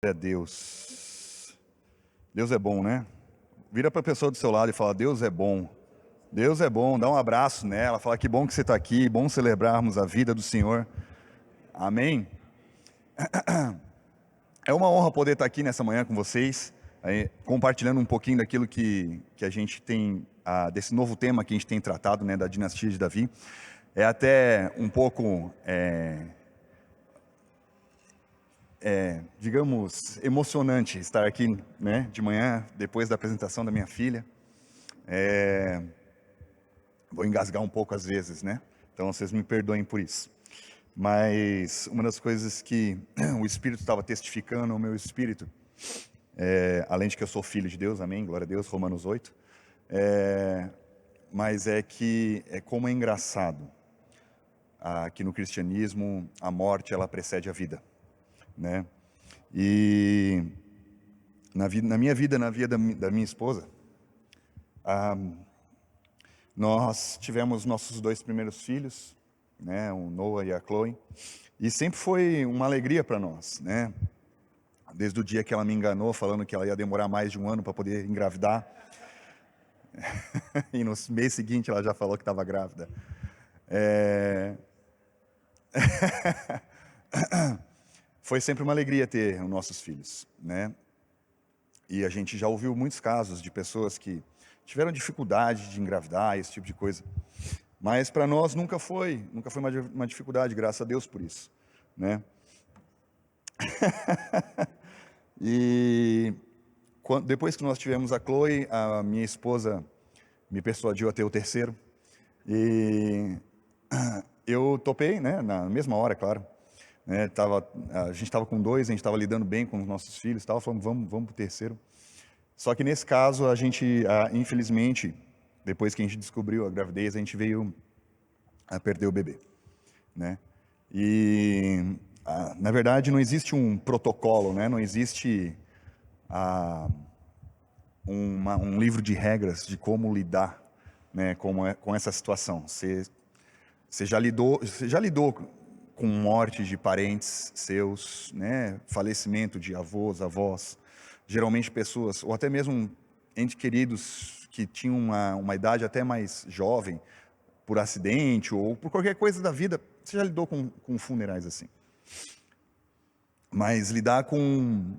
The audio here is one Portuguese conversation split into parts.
Glória a Deus. Deus é bom, né? Vira para a pessoa do seu lado e fala: Deus é bom. Deus é bom. Dá um abraço nela. Fala: que bom que você está aqui. Bom celebrarmos a vida do Senhor. Amém? É uma honra poder estar aqui nessa manhã com vocês, compartilhando um pouquinho daquilo que a gente tem, desse novo tema que a gente tem tratado, né, da dinastia de Davi. É até um pouco, digamos, emocionante estar aqui, né, de manhã, depois da apresentação da minha filha. Vou engasgar um pouco às vezes, né? Então vocês me perdoem por isso. Mas uma das coisas que o Espírito estava testificando ao meu espírito, além de que eu sou filho de Deus, amém, glória a Deus, Romanos 8, mas é que como é engraçado que no cristianismo a morte ela precede a vida, né? E na minha vida, na vida da minha esposa, nós tivemos nossos 2 primeiros filhos, né, o Noah e a Chloe, e sempre foi uma alegria para nós, né? Desde o dia que ela me enganou, falando que ela ia demorar mais de 1 ano para poder engravidar, e no mês seguinte ela já falou que estava grávida. Foi sempre uma alegria ter os nossos filhos, né? E a gente já ouviu muitos casos de pessoas que tiveram dificuldade de engravidar, esse tipo de coisa. Mas para nós nunca foi uma dificuldade, graças a Deus por isso, né? E depois que nós tivemos a Chloe, a minha esposa me persuadiu a ter o terceiro. E eu topei, né? Na mesma hora, claro. Né, a gente estava com 2, a gente estava lidando bem com os nossos filhos, estava falando, vamos para o terceiro. Só que nesse caso, a gente, infelizmente, depois que a gente descobriu a gravidez, a gente veio a perder o bebê, né? E, na verdade, não existe um protocolo, né? Não existe um livro de regras de como lidar, né, com essa situação. Você já lidou com morte de parentes seus, né? Falecimento de avós, avós, geralmente pessoas, ou até mesmo entes queridos que tinham uma idade até mais jovem, por acidente ou por qualquer coisa da vida. Você já lidou com funerais assim. Mas lidar com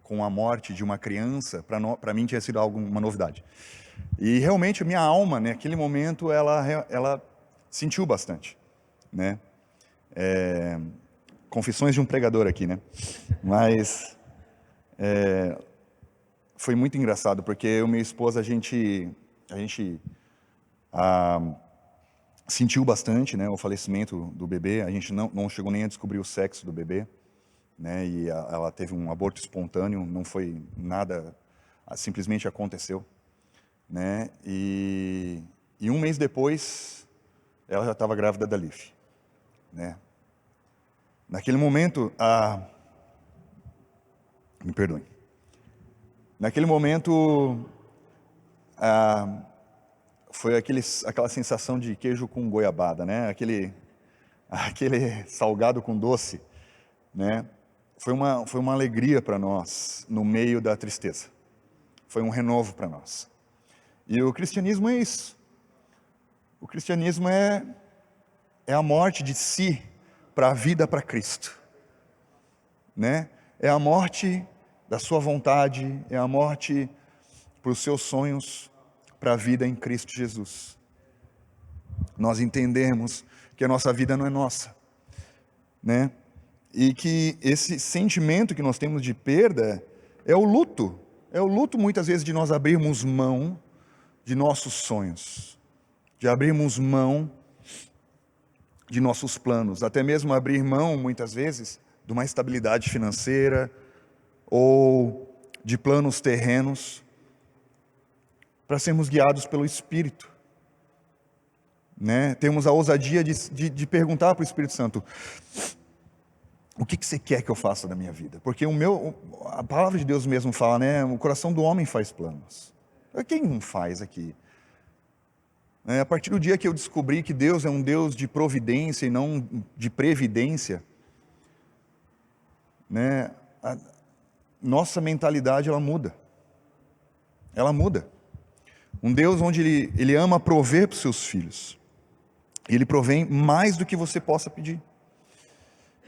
a morte de uma criança, para mim tinha sido uma novidade. E realmente a minha alma, naquele momento, ela sentiu bastante, né? Confissões de um pregador aqui, né? Mas foi muito engraçado, porque eu e minha esposa, a gente sentiu bastante, né, o falecimento do bebê. A gente não chegou nem a descobrir o sexo do bebê, né? E ela teve um aborto espontâneo, não foi nada, simplesmente aconteceu, né? E 1 mês depois, ela já estava grávida da Liv, né? Naquele momento, me perdoem. Naquele momento, foi aquela sensação de queijo com goiabada, né? Aquele salgado com doce, né? Foi uma alegria para nós no meio da tristeza. Foi um renovo para nós. E o cristianismo é isso. O cristianismo é a morte de si para a vida para Cristo, né? É a morte da sua vontade, é a morte para os seus sonhos, para a vida em Cristo Jesus. Nós entendemos que a nossa vida não é nossa, né? E que esse sentimento que nós temos de perda é o luto muitas vezes de nós abrirmos mão de nossos sonhos, de abrirmos mão de nossos planos, até mesmo abrir mão, muitas vezes, de uma estabilidade financeira ou de planos terrenos, para sermos guiados pelo Espírito, né? Temos a ousadia de perguntar para o Espírito Santo: o que você quer que eu faça da minha vida? Porque a palavra de Deus mesmo fala, né? O coração do homem faz planos. Quem não faz aqui? A partir do dia que eu descobri que Deus é um Deus de providência e não de previdência, né? nossa mentalidade ela muda. Ela muda. Um Deus onde Ele ama prover para os seus filhos. Ele provém mais do que você possa pedir.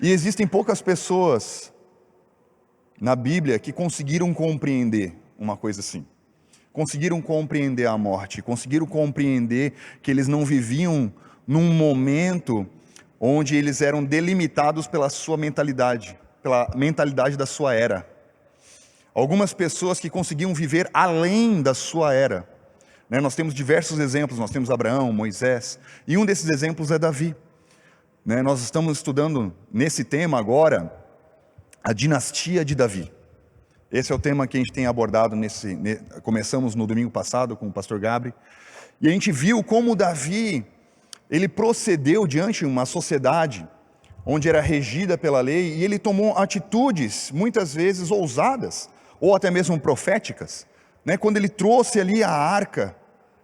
E existem poucas pessoas na Bíblia que conseguiram compreender uma coisa assim. Conseguiram compreender a morte, conseguiram compreender que eles não viviam num momento onde eles eram delimitados pela sua mentalidade, pela mentalidade da sua era. Algumas pessoas que conseguiam viver além da sua era. Nós temos diversos exemplos, nós temos Abraão, Moisés, e um desses exemplos é Davi. Nós estamos estudando nesse tema agora, a dinastia de Davi. Esse é o tema que a gente tem abordado, começamos no domingo passado com o pastor Gabriel, e a gente viu como Davi, ele procedeu diante de uma sociedade onde era regida pela lei, e ele tomou atitudes, muitas vezes ousadas, ou até mesmo proféticas, quando ele trouxe ali a arca,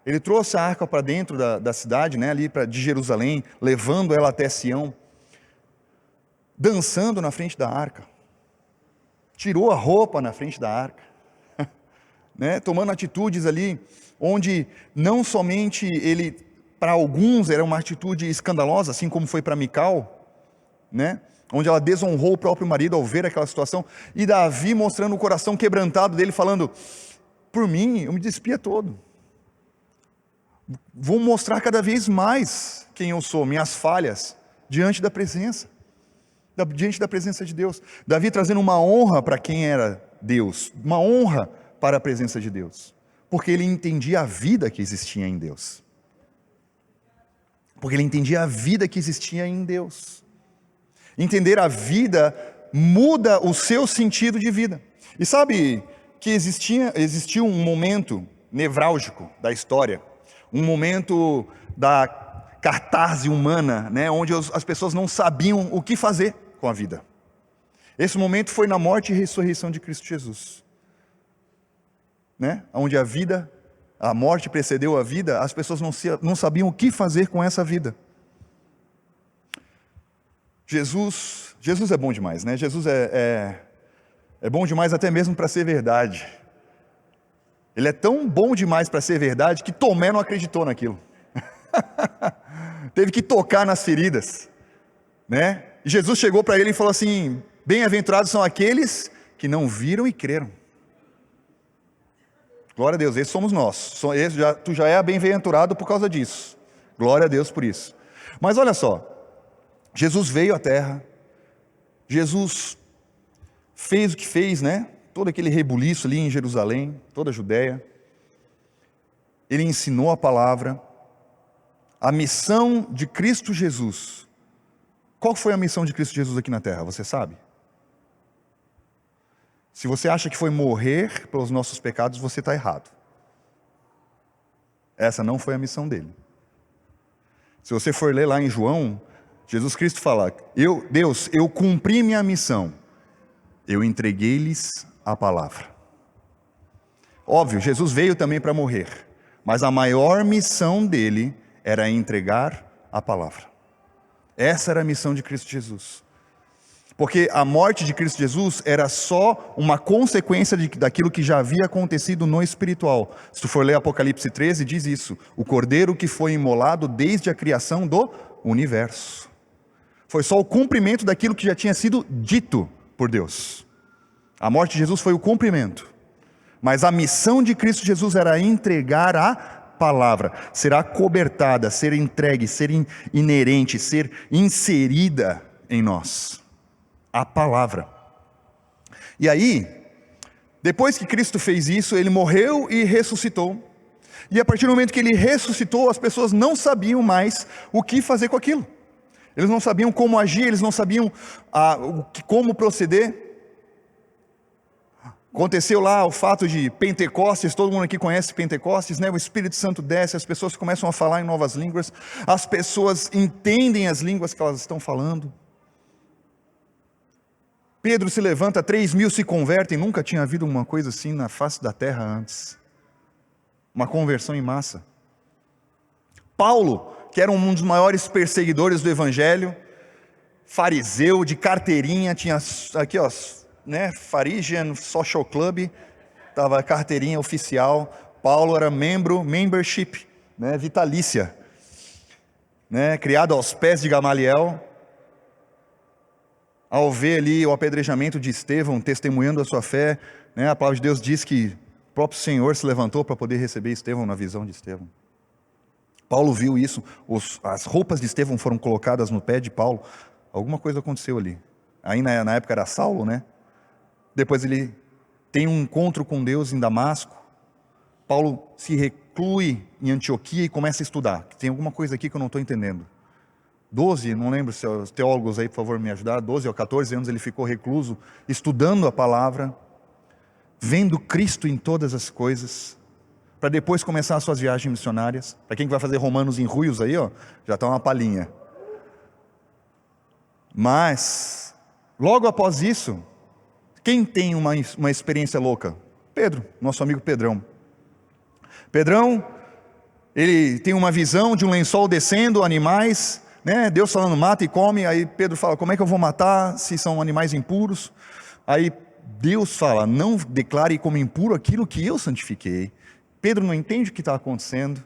ele trouxe a arca para dentro da cidade, ali de Jerusalém, levando ela até Sião, dançando na frente da arca, tirou a roupa na frente da arca, tomando atitudes ali, onde não somente ele, para alguns era uma atitude escandalosa, assim como foi para Mical, onde ela desonrou o próprio marido ao ver aquela situação, e Davi mostrando o coração quebrantado dele, falando, por mim, eu me despia todo, vou mostrar cada vez mais quem eu sou, minhas falhas, diante da presença de Deus. Davi trazendo uma honra para quem era Deus, uma honra para a presença de Deus, porque ele entendia a vida que existia em Deus. Porque ele entendia a vida que existia em Deus. Entender a vida muda o seu sentido de vida. E sabe que existiu um momento nevrálgico da história, um momento da catarse humana, onde as pessoas não sabiam o que fazer com a vida. Esse momento foi na morte e ressurreição de Cristo Jesus, onde a morte precedeu a vida, as pessoas não sabiam o que fazer com essa vida. Jesus é bom demais, Jesus é bom demais até mesmo para ser verdade. Ele é tão bom demais para ser verdade que Tomé não acreditou naquilo. Teve que tocar nas feridas, E Jesus chegou para ele e falou assim, bem-aventurados são aqueles que não viram e creram. Glória a Deus, esses somos nós. Tu já é bem-aventurado por causa disso. Glória a Deus por isso. Mas olha só, Jesus veio à terra, Jesus fez o que fez, todo aquele rebuliço ali em Jerusalém, toda a Judéia. Ele ensinou a palavra, a missão de Cristo Jesus. Qual foi a missão de Cristo Jesus aqui na terra, você sabe? Se você acha que foi morrer pelos nossos pecados, você está errado. Essa não foi a missão dele. Se você for ler lá em João, Jesus Cristo fala, Deus, eu cumpri minha missão, eu entreguei-lhes a palavra. Óbvio, Jesus veio também para morrer, mas a maior missão dele era entregar a palavra. Essa era a missão de Cristo Jesus. Porque a morte de Cristo Jesus era só uma consequência daquilo que já havia acontecido no espiritual. Se tu for ler Apocalipse 13, diz isso, o cordeiro que foi imolado desde a criação do universo. Foi só o cumprimento daquilo que já tinha sido dito por Deus. A morte de Jesus foi o cumprimento. Mas a missão de Cristo Jesus era entregar a palavra, ser acobertada, ser entregue, ser inerente, ser inserida em nós. A palavra. E aí, depois que Cristo fez isso, ele morreu e ressuscitou. E a partir do momento que ele ressuscitou, as pessoas não sabiam mais o que fazer com aquilo. Eles não sabiam como agir, eles não sabiam como proceder. Aconteceu lá o fato de Pentecostes, todo mundo aqui conhece Pentecostes, O Espírito Santo desce, as pessoas começam a falar em novas línguas, as pessoas entendem as línguas que elas estão falando. Pedro se levanta, 3.000 se convertem, nunca tinha havido uma coisa assim na face da terra antes. Uma conversão em massa. Paulo, que era um dos maiores perseguidores do evangelho, fariseu, de carteirinha, tinha aqui né, Pharisean Social Club, estava a carteirinha oficial. Paulo era membership, né, vitalícia, né, criado aos pés de Gamaliel. Ao ver ali o apedrejamento de Estevão, testemunhando a sua fé, né, a palavra de Deus diz que o próprio Senhor se levantou para poder receber Estevão na visão de Estevão. Paulo viu isso, as roupas de Estevão foram colocadas no pé de Paulo. Alguma coisa aconteceu ali. Aí na época era Saulo, né? Depois ele tem um encontro com Deus em Damasco. Paulo se reclui em Antioquia e começa a estudar. Tem alguma coisa aqui que eu não estou entendendo. 12, não lembro se os teólogos aí, por favor, me ajudar, 12 ou 14 anos ele ficou recluso, estudando a palavra, vendo Cristo em todas as coisas, para depois começar as suas viagens missionárias. Para quem vai fazer Romanos em Ruios aí, ó, já está uma palhinha. Mas, logo após isso, quem tem uma experiência louca? Pedro, nosso amigo Pedrão. Pedrão, ele tem uma visão de um lençol descendo, animais, né? Deus falando mata e come. Aí Pedro fala, como é que eu vou matar se são animais impuros? Aí Deus fala, não declare como impuro aquilo que eu santifiquei. Pedro não entende o que está acontecendo.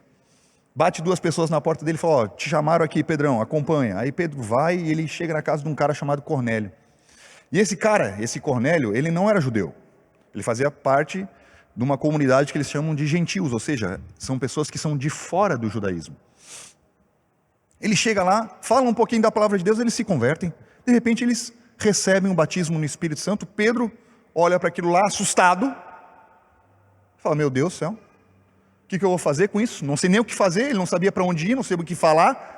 Bate duas pessoas na porta dele e fala, ó, te chamaram aqui, Pedrão, acompanha. Aí Pedro vai e ele chega na casa de um cara chamado Cornélio. E esse cara, esse Cornélio, ele não era judeu. Ele fazia parte de uma comunidade que eles chamam de gentios, ou seja, são pessoas que são de fora do judaísmo. Ele chega lá, fala um pouquinho da palavra de Deus, eles se convertem. De repente eles recebem um batismo no Espírito Santo. Pedro olha para aquilo lá, assustado. Fala, meu Deus do céu, o que eu vou fazer com isso? Não sei nem o que fazer, ele não sabia para onde ir, não sabia o que falar.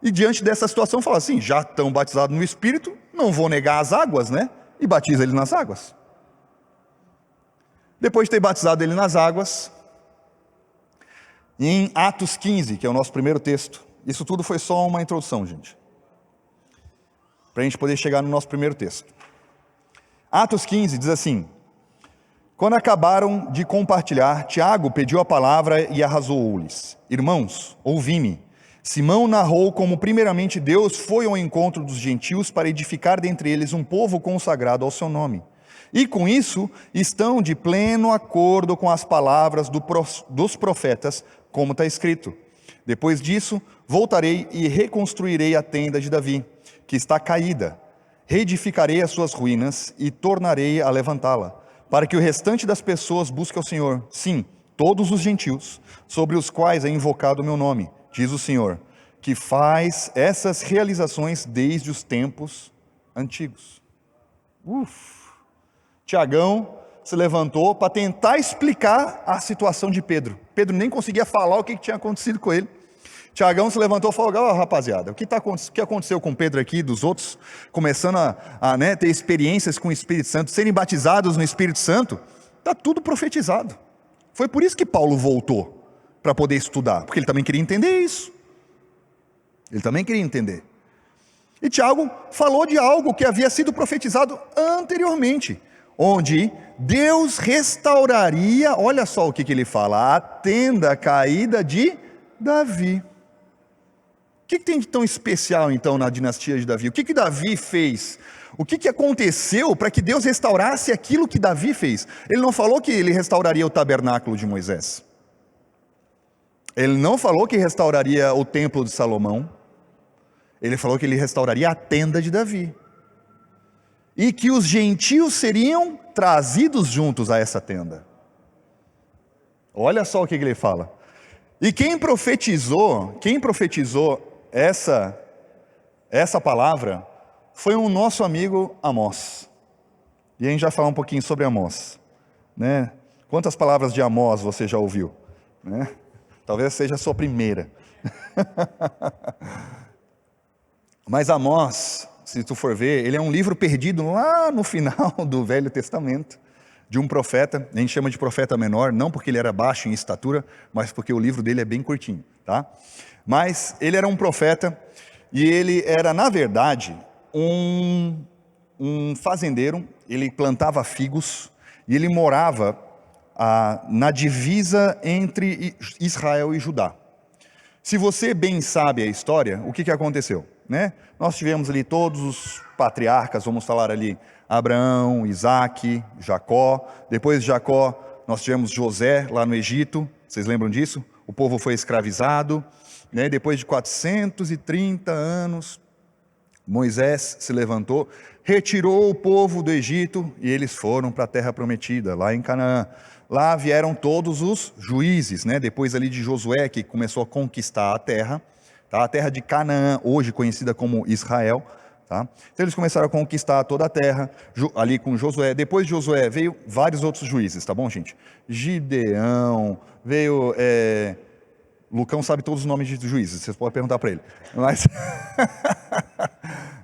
E diante dessa situação fala assim, já estão batizados no Espírito, não vou negar as águas, né? E batiza ele nas águas. Depois de ter batizado ele nas águas, em Atos 15, que é o nosso primeiro texto, isso tudo foi só uma introdução, gente, para a gente poder chegar no nosso primeiro texto. Atos 15 diz assim, quando acabaram de compartilhar, Tiago pediu a palavra e arrasou-lhes. Irmãos, ouvi-me. Simão narrou como primeiramente Deus foi ao encontro dos gentios para edificar dentre eles um povo consagrado ao seu nome. E com isso estão de pleno acordo com as palavras dos profetas, como está escrito. Depois disso, voltarei e reconstruirei a tenda de Davi, que está caída. Reedificarei as suas ruínas e tornarei a levantá-la, para que o restante das pessoas busque ao Senhor, sim, todos os gentios, sobre os quais é invocado o meu nome, diz o Senhor, que faz essas realizações desde os tempos antigos. Tiagão se levantou para tentar explicar a situação de Pedro. Pedro nem conseguia falar o que tinha acontecido com ele. Tiagão se levantou e falou, oh, rapaziada, o que aconteceu com Pedro aqui, dos outros, começando a né, ter experiências com o Espírito Santo, serem batizados no Espírito Santo, está tudo profetizado. Foi por isso que Paulo voltou, para poder estudar, porque ele também queria entender isso. Ele também queria entender. E Tiago falou de algo que havia sido profetizado anteriormente, onde Deus restauraria, olha só o que ele fala, a tenda caída de Davi. O que tem de tão especial então na dinastia de Davi? O que Davi fez? O que aconteceu para que Deus restaurasse aquilo que Davi fez? Ele não falou que ele restauraria o tabernáculo de Moisés. Ele não falou que restauraria o templo de Salomão. Ele falou que ele restauraria a tenda de Davi. E que os gentios seriam trazidos juntos a essa tenda. Olha só o que ele fala. E quem profetizou essa palavra foi um nosso amigo Amós. E a gente já falar um pouquinho sobre Amós, né? Quantas palavras de Amós você já ouviu, né? Talvez seja a sua primeira. Mas Amós, se tu for ver, ele é um livro perdido lá no final do Velho Testamento, de um profeta. A gente chama de profeta menor, não porque ele era baixo em estatura, mas porque o livro dele é bem curtinho, tá? Mas ele era um profeta, e ele era, na verdade, um fazendeiro. Ele plantava figos, e ele morava na divisa entre Israel e Judá. Se você bem sabe a história, o que aconteceu, né? Nós tivemos ali todos os patriarcas, vamos falar ali, Abraão, Isaac, Jacó. Depois de Jacó, nós tivemos José lá no Egito. Vocês lembram disso? O povo foi escravizado, né? Depois de 430 anos, Moisés se levantou, retirou o povo do Egito e eles foram para a terra prometida, lá em Canaã. Lá vieram todos os juízes, né? Depois ali de Josué, que começou a conquistar a terra, tá? A terra de Canaã, hoje conhecida como Israel. Tá? Então eles começaram a conquistar toda a terra, ali com Josué. Depois de Josué veio vários outros juízes, tá bom, gente? Gideão, veio... Lucão sabe todos os nomes de juízes, vocês podem perguntar para ele. Mas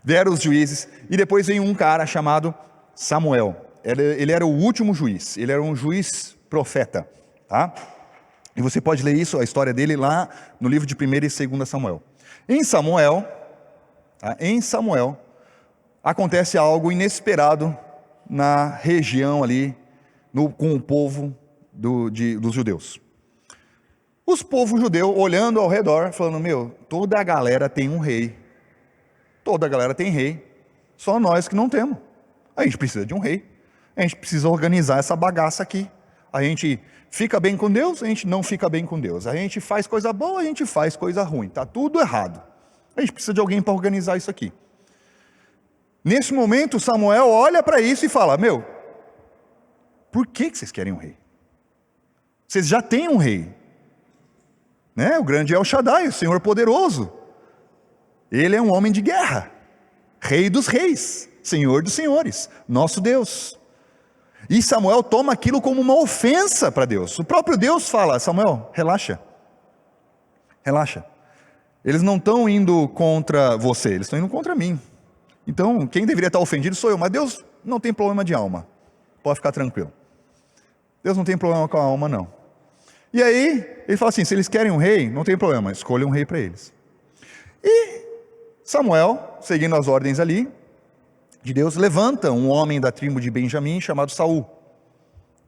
vieram os juízes, e depois veio um cara chamado Samuel. Ele era o último juiz, ele era um juiz profeta, tá? E você pode ler isso, a história dele, lá no livro de 1º e 2º Samuel. Em Samuel, tá? Acontece algo inesperado na região ali, com o povo dos judeus. Os povos judeus olhando ao redor, falando, toda a galera tem um rei. Toda a galera tem rei. Só nós que não temos. A gente precisa de um rei. A gente precisa organizar essa bagaça aqui. A gente fica bem com Deus, a gente não fica bem com Deus. A gente faz coisa boa, a gente faz coisa ruim. Está tudo errado. A gente precisa de alguém para organizar isso aqui. Nesse momento, Samuel olha para isso e fala, por que vocês querem um rei? Vocês já têm um rei. Né? O grande El Shaddai, o Senhor poderoso. Ele é um homem de guerra, rei dos reis, Senhor dos senhores, nosso Deus. E Samuel toma aquilo como uma ofensa para Deus. O próprio Deus fala, Samuel, relaxa. Eles não estão indo contra você, eles estão indo contra mim. Então, quem deveria estar ofendido sou eu, mas Deus não tem problema de alma. Pode ficar tranquilo. Deus não tem problema com a alma, não. E aí, ele fala assim, se eles querem um rei, não tem problema, escolha um rei para eles. E Samuel, seguindo as ordens ali de Deus, levanta um homem da tribo de Benjamim chamado Saul.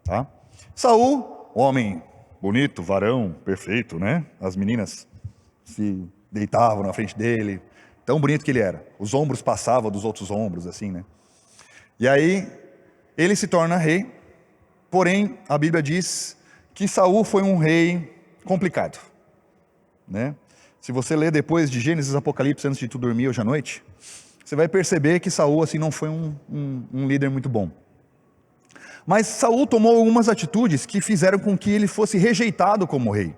Tá? Saul, homem bonito, varão, perfeito, né? As meninas se deitavam na frente dele, tão bonito que ele era. Os ombros passavam dos outros ombros, assim, né? E aí, ele se torna rei, porém, a Bíblia diz que Saul foi um rei complicado, né? Se você ler depois de Gênesis e Apocalipse, antes de tu dormir hoje à noite, você vai perceber que Saul assim, não foi um líder muito bom. Mas Saul tomou algumas atitudes que fizeram com que ele fosse rejeitado como rei.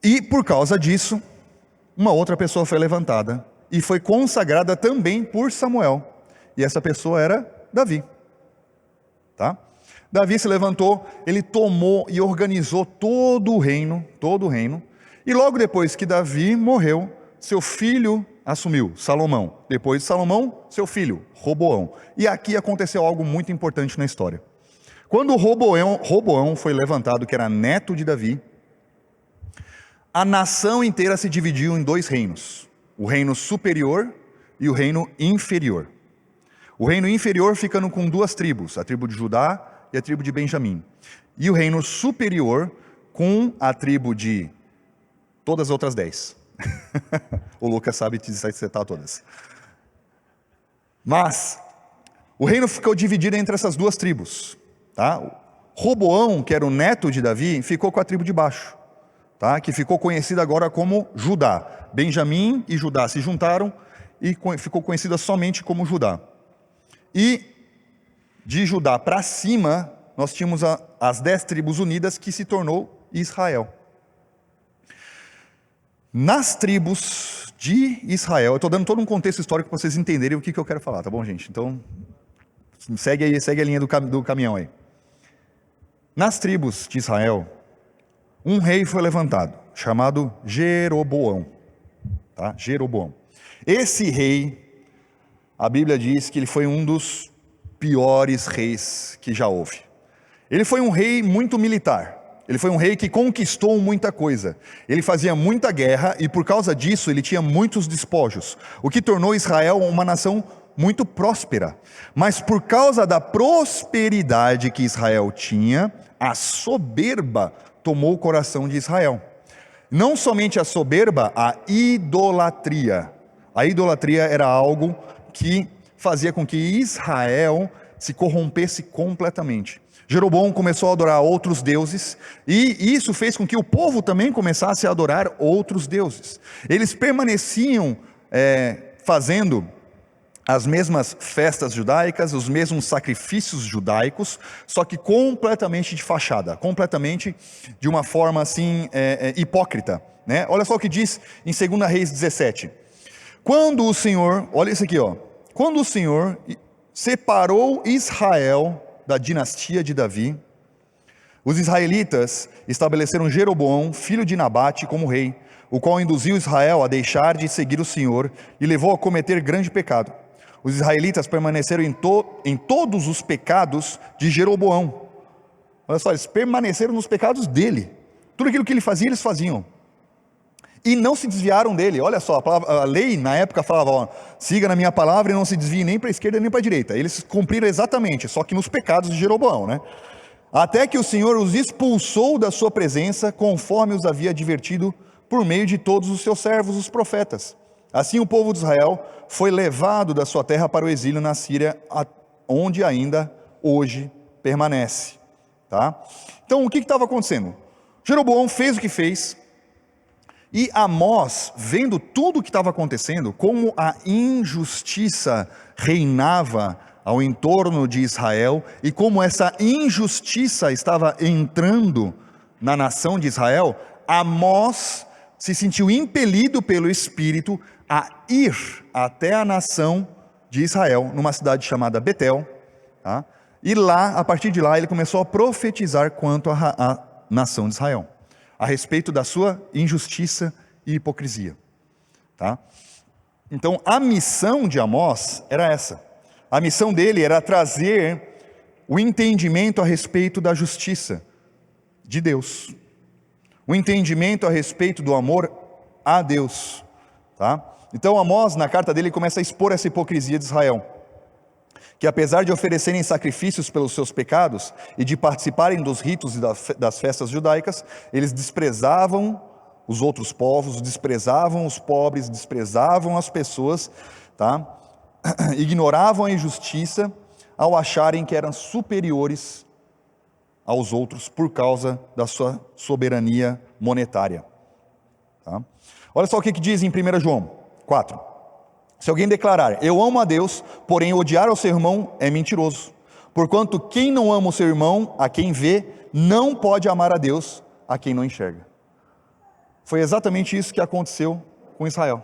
E por causa disso, uma outra pessoa foi levantada e foi consagrada também por Samuel. E essa pessoa era Davi. Tá? Davi se levantou, ele tomou e organizou todo o reino, e logo depois que Davi morreu, seu filho assumiu, Salomão. Depois de Salomão, seu filho, Roboão. E aqui aconteceu algo muito importante na história. Quando Roboão foi levantado, que era neto de Davi, a nação inteira se dividiu em 2 reinos, o reino superior e o reino inferior. O reino inferior ficando com 2 tribos, a tribo de Judá e a tribo de Benjamim. E o reino superior com a tribo de todas as outras 10. O Lucas sabe citar todas. Mas o reino ficou dividido entre essas 2 tribos. Tá? Roboão, que era o neto de Davi, ficou com a tribo de baixo. Tá? Que ficou conhecida agora como Judá. Benjamim e Judá se juntaram e ficou conhecida somente como Judá. E de Judá para cima, nós tínhamos as 10 tribos unidas, que se tornou Israel. Nas tribos de Israel, eu estou dando todo um contexto histórico para vocês entenderem o que eu quero falar, tá bom, gente? Então, segue a linha do caminhão aí. Nas tribos de Israel, um rei foi levantado, chamado Jeroboão. Tá? Jeroboão. Esse rei, a Bíblia diz que ele foi um dos piores reis que já houve. Ele foi um rei muito militar. Ele foi um rei que conquistou muita coisa. Ele fazia muita guerra e por causa disso ele tinha muitos despojos, o que tornou Israel uma nação muito próspera. Mas por causa da prosperidade que Israel tinha, a soberba tomou o coração de Israel. Não somente a soberba, a idolatria. A idolatria era algo que fazia com que Israel se corrompesse completamente. Jeroboão começou a adorar outros deuses, e isso fez com que o povo também começasse a adorar outros deuses. Eles permaneciam fazendo as mesmas festas judaicas, os mesmos sacrifícios judaicos, só que completamente de fachada, completamente de uma forma assim hipócrita, né? Olha só o que diz em 2 Reis 17. Quando o Senhor, olha isso aqui, quando o Senhor separou Israel da dinastia de Davi, os israelitas estabeleceram Jeroboão, filho de Nabate, como rei, o qual induziu Israel a deixar de seguir o Senhor e levou a cometer grande pecado. Os israelitas permaneceram em todos os pecados de Jeroboão. Olha só, eles permaneceram nos pecados dele. Tudo aquilo que ele fazia, eles faziam. E não se desviaram dele. Olha só, a lei na época falava, siga na minha palavra e não se desvie nem para a esquerda nem para a direita. Eles cumpriram exatamente, só que nos pecados de Jeroboão, né? Até que o Senhor os expulsou da sua presença, conforme os havia advertido por meio de todos os seus servos, os profetas. Assim o povo de Israel foi levado da sua terra para o exílio na Síria, onde ainda hoje permanece. Tá? Então o que estava acontecendo? Jeroboão fez o que fez, e Amós, vendo tudo o que estava acontecendo, como a injustiça reinava ao entorno de Israel, e como essa injustiça estava entrando na nação de Israel, Amós se sentiu impelido pelo Espírito a ir até a nação de Israel, numa cidade chamada Betel, tá? E lá, a partir de lá, ele começou a profetizar quanto à nação de Israel, a respeito da sua injustiça e hipocrisia. Tá? Então, a missão de Amós era essa. A missão dele era trazer o entendimento a respeito da justiça de Deus, o entendimento a respeito do amor a Deus. Tá? Então, Amós, na carta dele, começa a expor essa hipocrisia de Israel, que apesar de oferecerem sacrifícios pelos seus pecados e de participarem dos ritos e das festas judaicas, eles desprezavam os outros povos, desprezavam os pobres, desprezavam as pessoas, tá? Ignoravam a injustiça ao acharem que eram superiores aos outros por causa da sua soberania monetária. Tá? Olha só o que diz em 1 João 4. Se alguém declarar, eu amo a Deus, porém odiar ao seu irmão é mentiroso. Porquanto quem não ama o seu irmão, a quem vê, não pode amar a Deus, a quem não enxerga. Foi exatamente isso que aconteceu com Israel.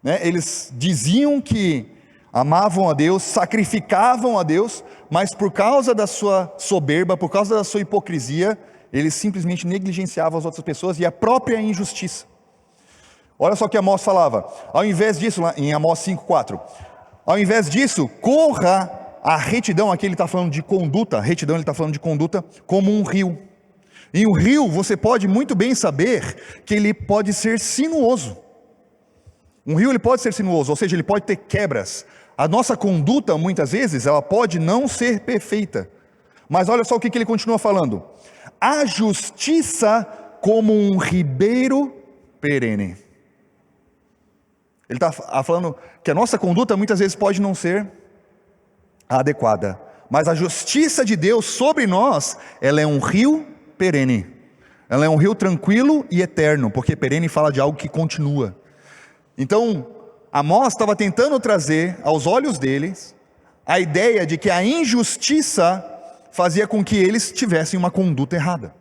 Né? Eles diziam que amavam a Deus, sacrificavam a Deus, mas por causa da sua soberba, por causa da sua hipocrisia, eles simplesmente negligenciavam as outras pessoas e a própria injustiça. Olha só o que Amós falava, ao invés disso, lá em Amós 5,4, ao invés disso, corra a retidão, aqui ele está falando de conduta, retidão ele está falando de conduta, como um rio. E o rio, você pode muito bem saber que ele pode ser sinuoso. Um rio ele pode ser sinuoso, ou seja, ele pode ter quebras. A nossa conduta, muitas vezes, ela pode não ser perfeita. Mas olha só o que ele continua falando. A justiça como um ribeiro perene. Ele está falando que a nossa conduta muitas vezes pode não ser adequada. Mas a justiça de Deus sobre nós, ela é um rio perene. Ela é um rio tranquilo e eterno, porque perene fala de algo que continua. Então, Amós estava tentando trazer aos olhos deles a ideia de que a injustiça fazia com que eles tivessem uma conduta errada.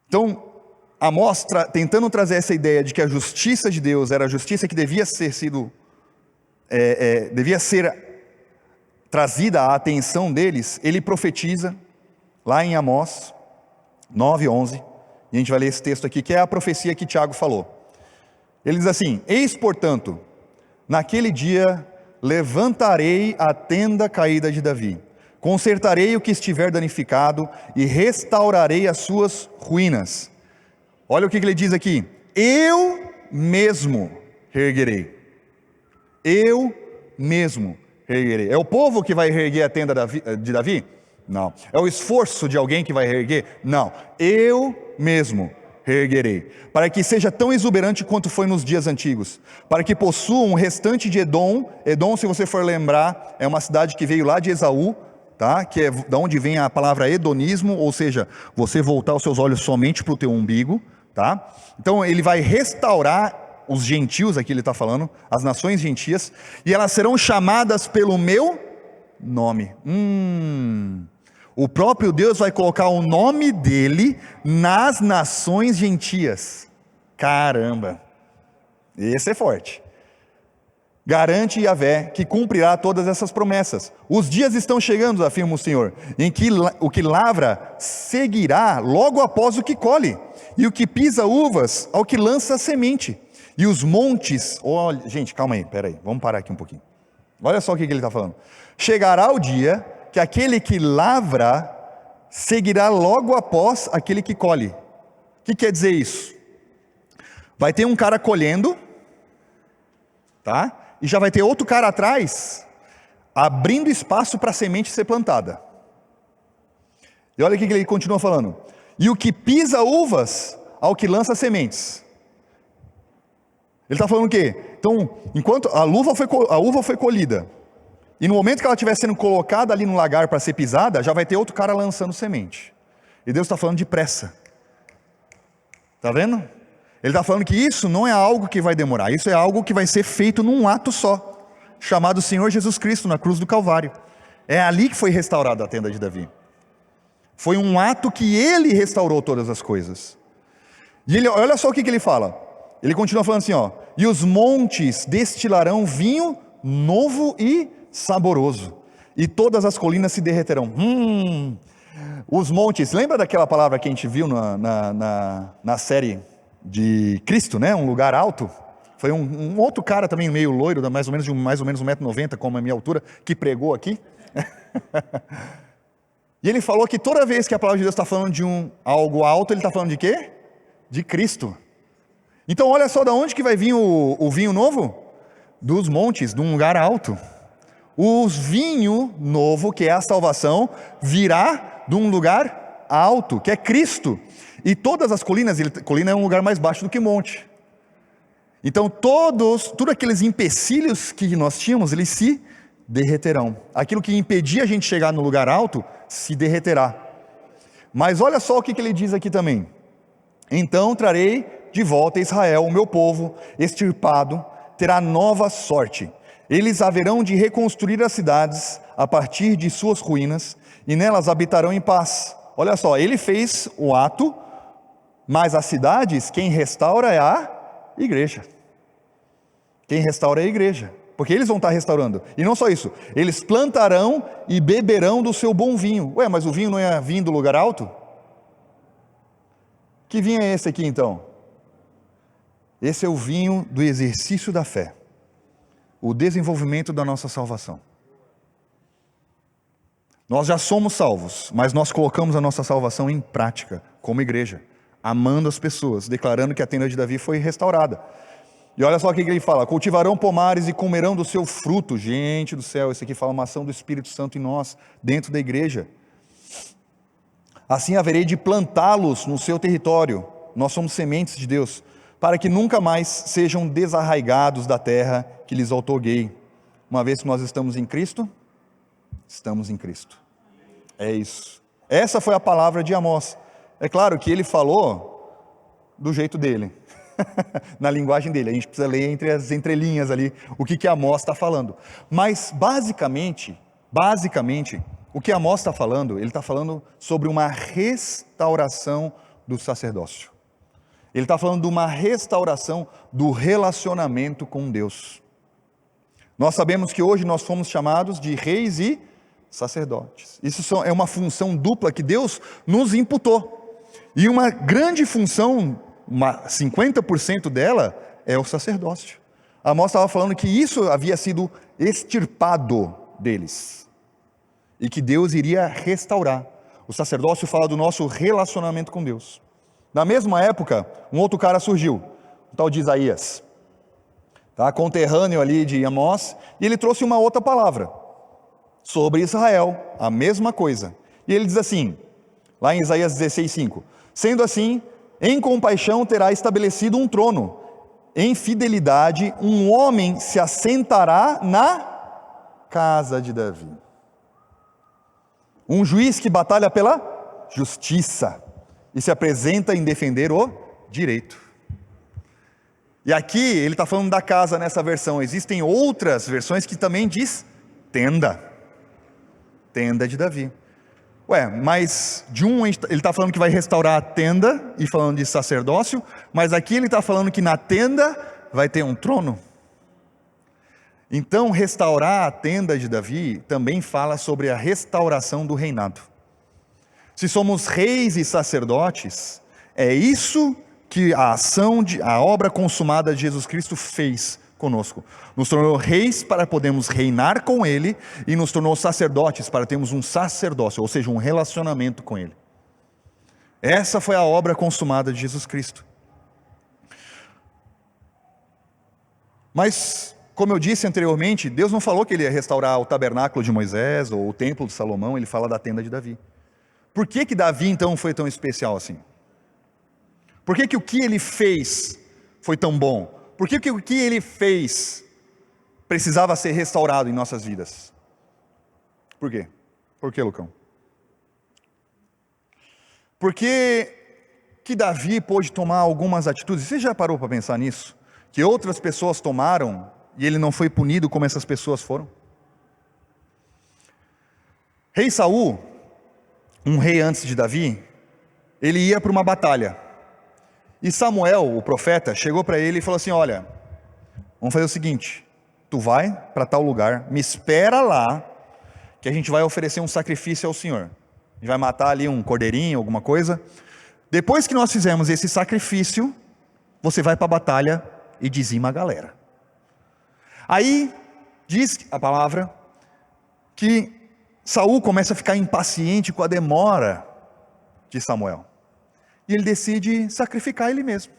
Então, Amós tentando trazer essa ideia de que a justiça de Deus era a justiça que devia ser trazida à atenção deles, ele profetiza lá em Amós 9:11, e a gente vai ler esse texto aqui, que é a profecia que Tiago falou. Ele diz assim: eis portanto, naquele dia levantarei a tenda caída de Davi, consertarei o que estiver danificado e restaurarei as suas ruínas. Olha o que ele diz aqui: eu mesmo reerguerei. Eu mesmo reerguerei. É o povo que vai reerguer a tenda de Davi? Não. É o esforço de alguém que vai reerguer? Não. Eu mesmo reerguerei, para que seja tão exuberante quanto foi nos dias antigos, para que possua um restante de Edom. Edom, se você for lembrar, é uma cidade que veio lá de Esaú, tá? Que é da onde vem a palavra hedonismo, ou seja, você voltar os seus olhos somente para o teu umbigo, tá? Então ele vai restaurar os gentios, aqui ele está falando, as nações gentias, e elas serão chamadas pelo meu nome. O próprio Deus vai colocar o nome dele nas nações gentias. Caramba, esse é forte. Garante Yahvé que cumprirá todas essas promessas. Os dias estão chegando, afirma o Senhor, em que o que lavra seguirá logo após o que colhe, e o que pisa uvas ao que lança semente. E os montes, olha, gente, calma aí, peraí, vamos parar aqui um pouquinho. Olha só o que ele está falando. Chegará o dia que aquele que lavra seguirá logo após aquele que colhe. O que quer dizer isso? Vai ter um cara colhendo, tá? E já vai ter outro cara atrás, abrindo espaço para a semente ser plantada. E olha o que ele continua falando. E o que pisa uvas ao que lança sementes. Ele está falando o quê? Então, enquanto a uva foi colhida, e no momento que ela estiver sendo colocada ali no lagar para ser pisada, já vai ter outro cara lançando semente. E Deus está falando de pressa. Está vendo? Ele está falando que isso não é algo que vai demorar, isso é algo que vai ser feito num ato só, chamado Senhor Jesus Cristo na cruz do Calvário. É ali que foi restaurada a tenda de Davi. Foi um ato que ele restaurou todas as coisas. E ele, olha só o que ele fala. Ele continua falando assim, ó, e os montes destilarão vinho novo e saboroso, e todas as colinas se derreterão. Os montes, lembra daquela palavra que a gente viu na série de Cristo, né? Um lugar alto. Foi um outro cara também meio loiro, mais ou menos 1,90 m, como a minha altura, que pregou aqui. E ele falou que toda vez que a palavra de Deus está falando de algo alto, ele está falando de quê? De Cristo. Então olha só de onde que vai vir o vinho novo? Dos montes, de um lugar alto. O vinho novo, que é a salvação, virá de um lugar alto, que é Cristo. E todas as colinas, colina é um lugar mais baixo do que monte. Então todos aqueles empecilhos que nós tínhamos, eles se derreterão. Aquilo que impedia a gente chegar no lugar alto, se derreterá. Mas olha só o que ele diz aqui também. Então trarei de volta a Israel, o meu povo, extirpado, terá nova sorte. Eles haverão de reconstruir as cidades a partir de suas ruínas, e nelas habitarão em paz. Olha só, ele fez o ato, mas as cidades, quem restaura é a igreja. Quem restaura é a igreja, porque eles vão estar restaurando. E não só isso, eles plantarão e beberão do seu bom vinho. Ué, mas o vinho não é vinho do lugar alto? Que vinho é esse aqui então? Esse é o vinho do exercício da fé, o desenvolvimento da nossa salvação. Nós já somos salvos, mas nós colocamos a nossa salvação em prática, como igreja, amando as pessoas, declarando que a tenda de Davi foi restaurada. E olha só o que ele fala: cultivarão pomares e comerão do seu fruto. Gente do céu, isso aqui fala uma ação do Espírito Santo em nós, dentro da igreja. Assim haverei de plantá-los no seu território. Nós somos sementes de Deus, para que nunca mais sejam desarraigados da terra que lhes outorguei. Uma vez que nós estamos em Cristo, estamos em Cristo. É isso. Essa foi a palavra de Amós. É claro que ele falou do jeito dele, na linguagem dele. A gente precisa ler entre as entrelinhas ali o que Amós está falando. Mas basicamente, o que Amós está falando, ele está falando sobre uma restauração do sacerdócio. Ele está falando de uma restauração do relacionamento com Deus. Nós sabemos que hoje nós fomos chamados de reis e sacerdotes. Isso é uma função dupla que Deus nos imputou. E uma grande função, 50% dela, é o sacerdócio. Amós estava falando que isso havia sido extirpado deles. E que Deus iria restaurar. O sacerdócio fala do nosso relacionamento com Deus. Na mesma época, um outro cara surgiu, o tal de Isaías, tá? Conterrâneo ali de Amós, e ele trouxe uma outra palavra, sobre Israel, a mesma coisa. E ele diz assim, lá em Isaías 16:5, sendo assim, em compaixão terá estabelecido um trono, em fidelidade um homem se assentará na casa de Davi. Um juiz que batalha pela justiça e se apresenta em defender o direito. E aqui ele está falando da casa nessa versão. Existem outras versões que também diz tenda. Tenda de Davi. Ué, mas de um ele está falando que vai restaurar a tenda e falando de sacerdócio, mas aqui ele está falando que na tenda vai ter um trono. Então restaurar a tenda de Davi também fala sobre a restauração do reinado. Se somos reis e sacerdotes, é isso que a obra consumada de Jesus Cristo fez conosco. Nos tornou reis para podermos reinar com Ele e nos tornou sacerdotes para termos um sacerdócio, ou seja, um relacionamento com Ele. Essa foi a obra consumada de Jesus Cristo. Mas, como eu disse anteriormente, Deus não falou que Ele ia restaurar o tabernáculo de Moisés ou o templo de Salomão, Ele fala da tenda de Davi. Por que Davi então foi tão especial assim? Por que o que ele fez foi tão bom? Por que o que ele fez precisava ser restaurado em nossas vidas? Por quê? Por que, Lucão? Porque que Davi pôde tomar algumas atitudes, você já parou para pensar nisso? Que outras pessoas tomaram e ele não foi punido como essas pessoas foram? Rei Saul, um rei antes de Davi, ele ia para uma batalha. E Samuel, o profeta, chegou para ele e falou assim, olha, vamos fazer o seguinte, tu vai para tal lugar, me espera lá, que a gente vai oferecer um sacrifício ao Senhor. A gente vai matar ali um cordeirinho, alguma coisa. Depois que nós fizermos esse sacrifício, você vai para a batalha e dizima a galera. Aí, diz a palavra, que Saul começa a ficar impaciente com a demora de Samuel. E ele decide sacrificar ele mesmo.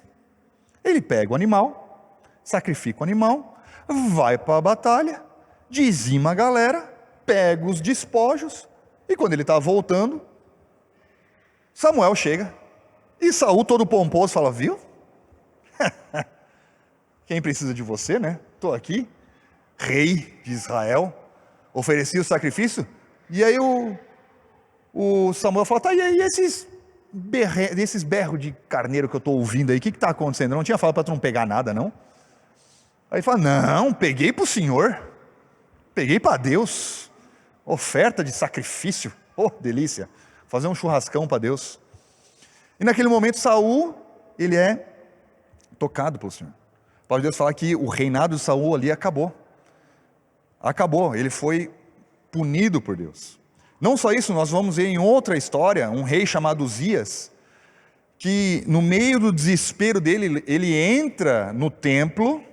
Ele pega o animal, sacrifica o animal, vai para a batalha, dizima a galera, pega os despojos, e quando ele está voltando, Samuel chega, e Saul todo pomposo fala, viu? Quem precisa de você, né? Estou aqui, rei de Israel, ofereci o sacrifício, e aí o Samuel fala, tá, e aí esses berros de carneiro que eu estou ouvindo aí, o que está acontecendo? Eu não tinha falado para tu não pegar nada, não? Aí ele fala, não, peguei para o Senhor, peguei para Deus, oferta de sacrifício, oh, delícia, fazer um churrascão para Deus. E naquele momento Saul, ele é tocado pelo Senhor. A palavra de Deus fala que o reinado de Saul ali acabou, ele foi punido por Deus. Não só isso, nós vamos ver em outra história, um rei chamado Uzias, que no meio do desespero dele, ele entra no templo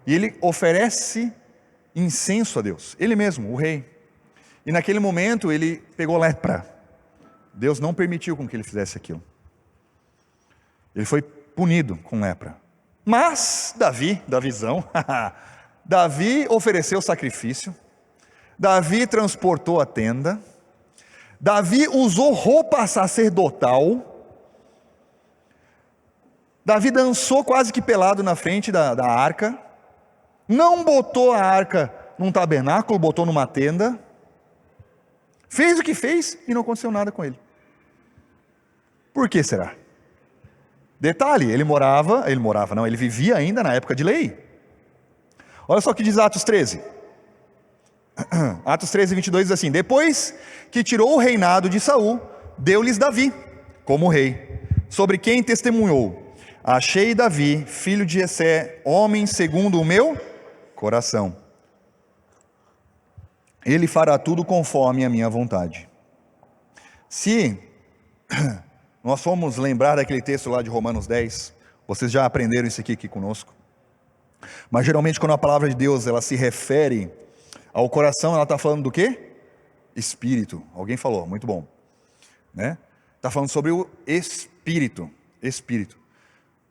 e ele oferece incenso a Deus, ele mesmo, o rei. E naquele momento ele pegou lepra. Deus não permitiu com que ele fizesse aquilo. Ele foi punido com lepra. Mas Davizão, Davi ofereceu sacrifício, Davi transportou a tenda, Davi usou roupa sacerdotal, Davi dançou quase que pelado na frente da arca, não botou a arca num tabernáculo, botou numa tenda, fez o que fez e não aconteceu nada com ele. Por que será? Detalhe, ele vivia ainda na época de lei. Olha só o que diz Atos 13. Atos 13, 22 diz assim, depois que tirou o reinado de Saul, deu-lhes Davi como rei, sobre quem testemunhou, achei Davi, filho de Jessé, homem segundo o meu coração. Ele fará tudo conforme a minha vontade. Se nós formos lembrar daquele texto lá de Romanos 10, vocês já aprenderam isso aqui conosco, mas geralmente quando a palavra de Deus ela se refere ao coração, ela está falando do quê? Espírito. Alguém falou, muito bom. Né? Está falando sobre o Espírito.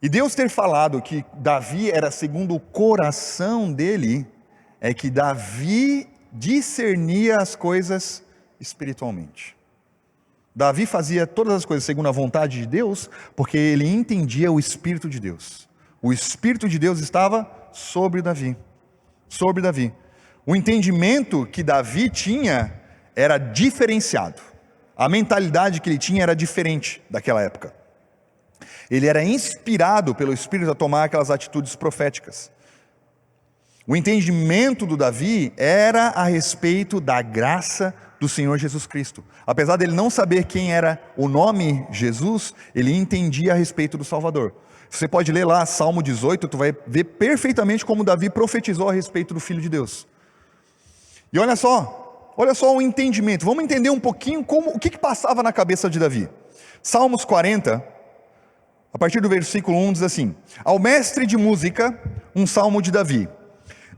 E Deus ter falado que Davi era segundo o coração dele, é que Davi discernia as coisas espiritualmente. Davi fazia todas as coisas segundo a vontade de Deus, porque ele entendia o Espírito de Deus. O Espírito de Deus estava sobre Davi. Sobre Davi. O entendimento que Davi tinha era diferenciado. A mentalidade que ele tinha era diferente daquela época. Ele era inspirado pelo Espírito a tomar aquelas atitudes proféticas. O entendimento do Davi era a respeito da graça do Senhor Jesus Cristo. Apesar dele não saber quem era o nome Jesus, ele entendia a respeito do Salvador. Você pode ler lá Salmo 18, tu vai ver perfeitamente como Davi profetizou a respeito do Filho de Deus. E olha só o entendimento. Vamos entender um pouquinho o que passava na cabeça de Davi. Salmos 40, a partir do versículo 1 diz assim: ao mestre de música, um salmo de Davi.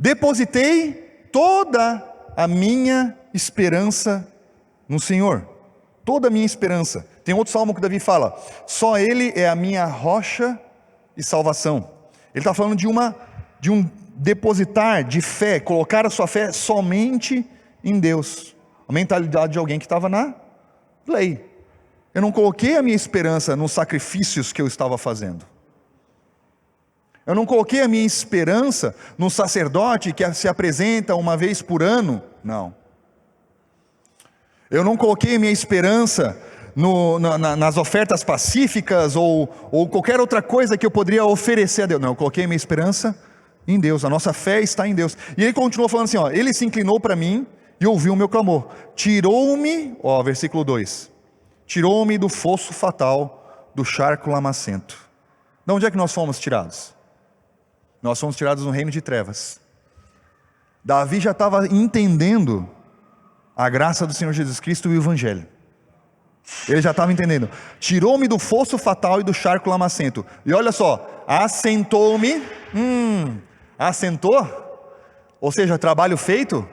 Depositei toda a minha esperança no Senhor. Toda a minha esperança. Tem outro salmo que Davi fala: só Ele é a minha rocha e salvação. Ele está falando de um depositar de fé, colocar a sua fé somente em Deus. A mentalidade de alguém que estava na lei. Eu não coloquei a minha esperança nos sacrifícios que eu estava fazendo. Eu não coloquei a minha esperança no sacerdote que se apresenta uma vez por ano. Não. Eu não coloquei a minha esperança nas ofertas pacíficas ou qualquer outra coisa que eu poderia oferecer a Deus. Não, eu coloquei a minha esperança em Deus. A nossa fé está em Deus. E ele continuou falando assim, ó: ele se inclinou para mim e ouviu o meu clamor. Tirou-me, versículo 2. Tirou-me do fosso fatal, do charco lamacento. De onde é que nós fomos tirados? Nós fomos tirados no reino de trevas. Davi já estava entendendo a graça do Senhor Jesus Cristo e o Evangelho. Ele já estava entendendo. Tirou-me do fosso fatal e do charco lamacento. E olha só, assentou-me. Assentou? Ou seja, trabalho feito?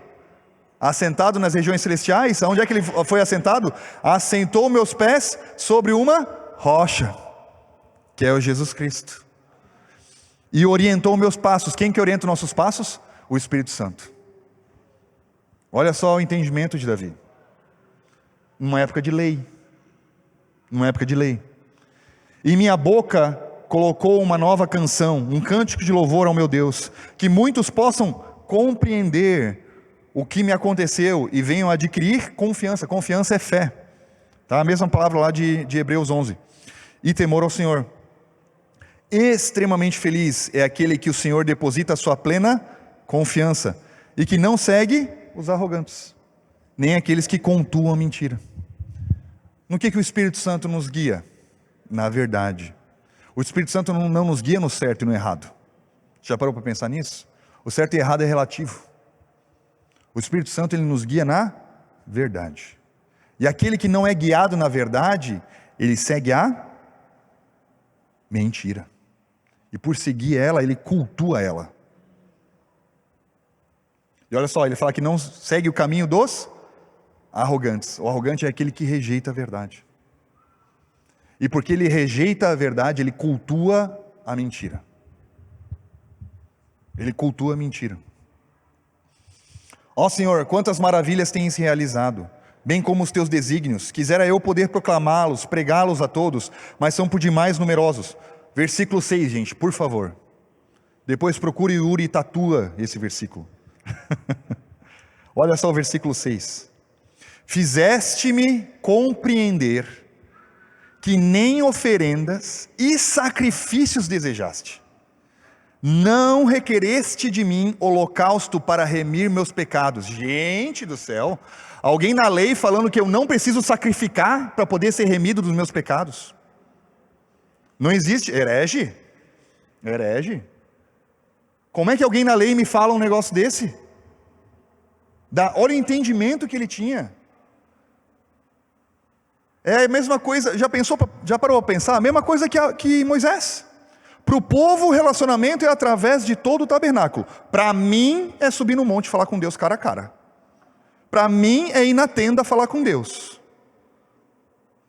Assentado nas regiões celestiais. Onde é que ele foi assentado? Assentou meus pés sobre uma rocha, que é o Jesus Cristo. E orientou meus passos. Quem que orienta os nossos passos? O Espírito Santo. Olha só o entendimento de Davi. Numa época de lei. Numa época de lei. E minha boca colocou uma nova canção, um cântico de louvor ao meu Deus, que muitos possam compreender o que me aconteceu e venham adquirir confiança. Confiança é fé. Tá? A mesma palavra lá de Hebreus 11. E temor ao Senhor. Extremamente feliz é aquele que o Senhor deposita a sua plena confiança e que não segue os arrogantes, nem aqueles que contuam a mentira. No que o Espírito Santo nos guia? Na verdade. O Espírito Santo não nos guia no certo e no errado. Já parou para pensar nisso? O certo e errado é relativo. O Espírito Santo ele nos guia na verdade. E aquele que não é guiado na verdade, ele segue a mentira. E por seguir ela, ele cultua ela. E olha só, ele fala que não segue o caminho dos arrogantes. O arrogante é aquele que rejeita a verdade. E porque ele rejeita a verdade, ele cultua a mentira. Ele cultua a mentira. Ó Senhor, quantas maravilhas tens realizado, bem como os teus desígnios. Quisera eu poder proclamá-los, pregá-los a todos, mas são por demais numerosos. Versículo 6, gente, por favor. Depois procure Yuri e tatua esse versículo. Olha só o versículo 6. Fizeste-me compreender que nem oferendas e sacrifícios desejaste. Não requereste de mim holocausto para remir meus pecados. Gente do céu, alguém na lei falando que eu não preciso sacrificar para poder ser remido dos meus pecados. Não existe, herege. Como é que alguém na lei me fala um negócio desse? Olha o entendimento que ele tinha. É a mesma coisa, já parou para pensar? A mesma coisa que Moisés. Para o povo o relacionamento é através de todo o tabernáculo. Para mim é subir no monte e falar com Deus cara a cara. Para mim é ir na tenda falar com Deus.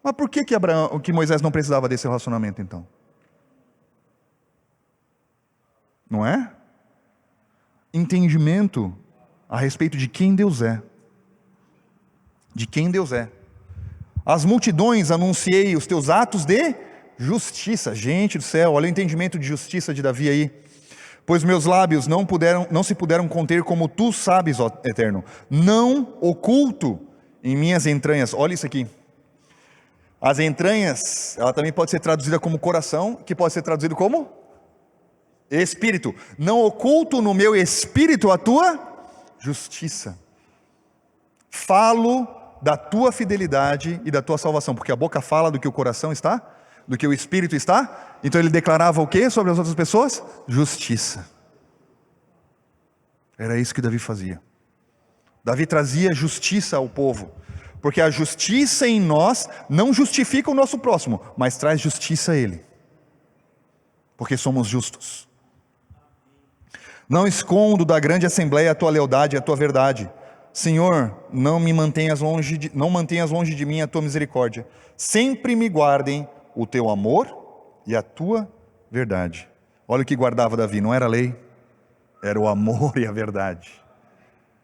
Mas por que Moisés não precisava desse relacionamento então? Não é? Entendimento a respeito de quem Deus é. De quem Deus é. Às multidões anunciei os teus atos de justiça. Gente do céu, olha o entendimento de justiça de Davi aí. Pois meus lábios não se puderam conter, como tu sabes, ó Eterno. Não oculto em minhas entranhas. Olha isso aqui. As entranhas, ela também pode ser traduzida como coração, que pode ser traduzido como espírito. Não oculto no meu espírito a tua justiça. Falo da tua fidelidade e da tua salvação, porque a boca fala do que o coração está, do que o espírito está. Então ele declarava o que sobre as outras pessoas? Justiça. Era isso que Davi fazia. Davi trazia justiça ao povo, porque a justiça em nós não justifica o nosso próximo, mas traz justiça a ele, porque somos justos. Não escondo da grande assembleia a tua lealdade e a tua verdade. Senhor, não mantenhas longe de mim a tua misericórdia. Sempre me guardem o teu amor e a tua verdade. Olha o que guardava Davi, não era a lei, era o amor e a verdade.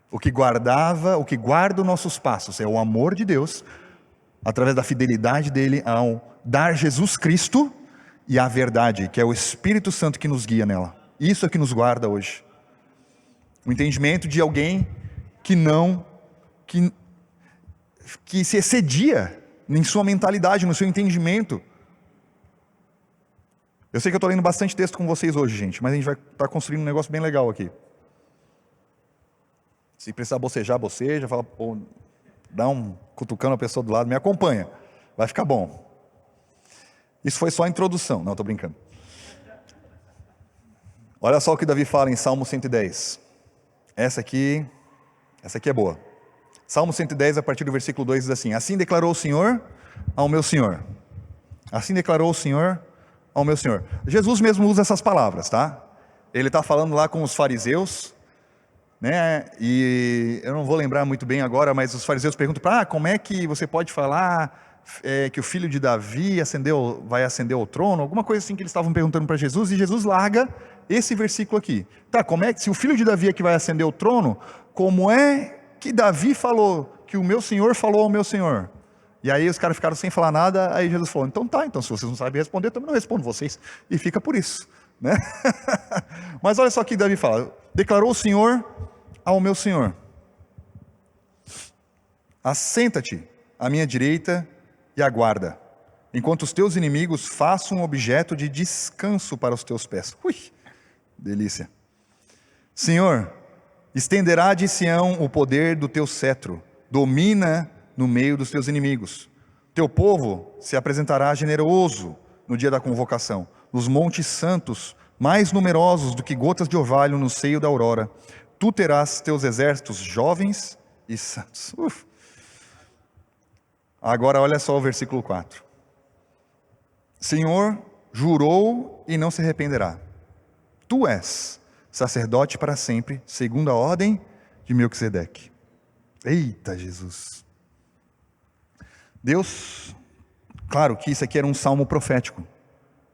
O que guarda os nossos passos é o amor de Deus, através da fidelidade dele ao dar Jesus Cristo, e a verdade, que é o Espírito Santo que nos guia nela. Isso é que nos guarda hoje. O entendimento de alguém que se excedia em sua mentalidade, no seu entendimento. Eu sei que eu estou lendo bastante texto com vocês hoje, gente, mas a gente vai estar construindo um negócio bem legal aqui. Se precisar bocejar, boceja, fala, pô, dá um cutucando a pessoa do lado, me acompanha, vai ficar bom. Isso foi só a introdução, não, estou brincando. Olha só o que Davi fala em Salmo 110. Essa aqui é boa. Salmo 110, a partir do versículo 2, diz assim: assim declarou o Senhor ao meu Senhor. Assim declarou o Senhor ao meu Senhor. Jesus mesmo usa essas palavras, tá? Ele está falando lá com os fariseus, né? E eu não vou lembrar muito bem agora, mas os fariseus perguntam, como é que você pode falar que o filho de Davi vai ascender ao trono? Alguma coisa assim que eles estavam perguntando para Jesus, e Jesus larga esse versículo aqui. Tá, como é que, se o filho de Davi é que vai ascender ao trono, como é que Davi falou, que o meu Senhor falou ao meu Senhor? E aí os caras ficaram sem falar nada, aí Jesus falou, então se vocês não sabem responder, eu também não respondo vocês, e fica por isso, né? Mas olha só o que Davi fala: declarou o Senhor ao meu Senhor, assenta-te à minha direita e aguarda, enquanto os teus inimigos façam um objeto de descanso para os teus pés. Ui, delícia. Senhor, estenderá de Sião o poder do teu cetro, domina no meio dos teus inimigos. Teu povo se apresentará generoso no dia da convocação, nos montes santos, mais numerosos do que gotas de orvalho no seio da aurora. Tu terás teus exércitos jovens e santos. Agora olha só o versículo 4. Senhor jurou e não se arrependerá. Tu és sacerdote para sempre, segundo a ordem de Melquisedeque. Eita Jesus! Deus, claro que isso aqui era um salmo profético.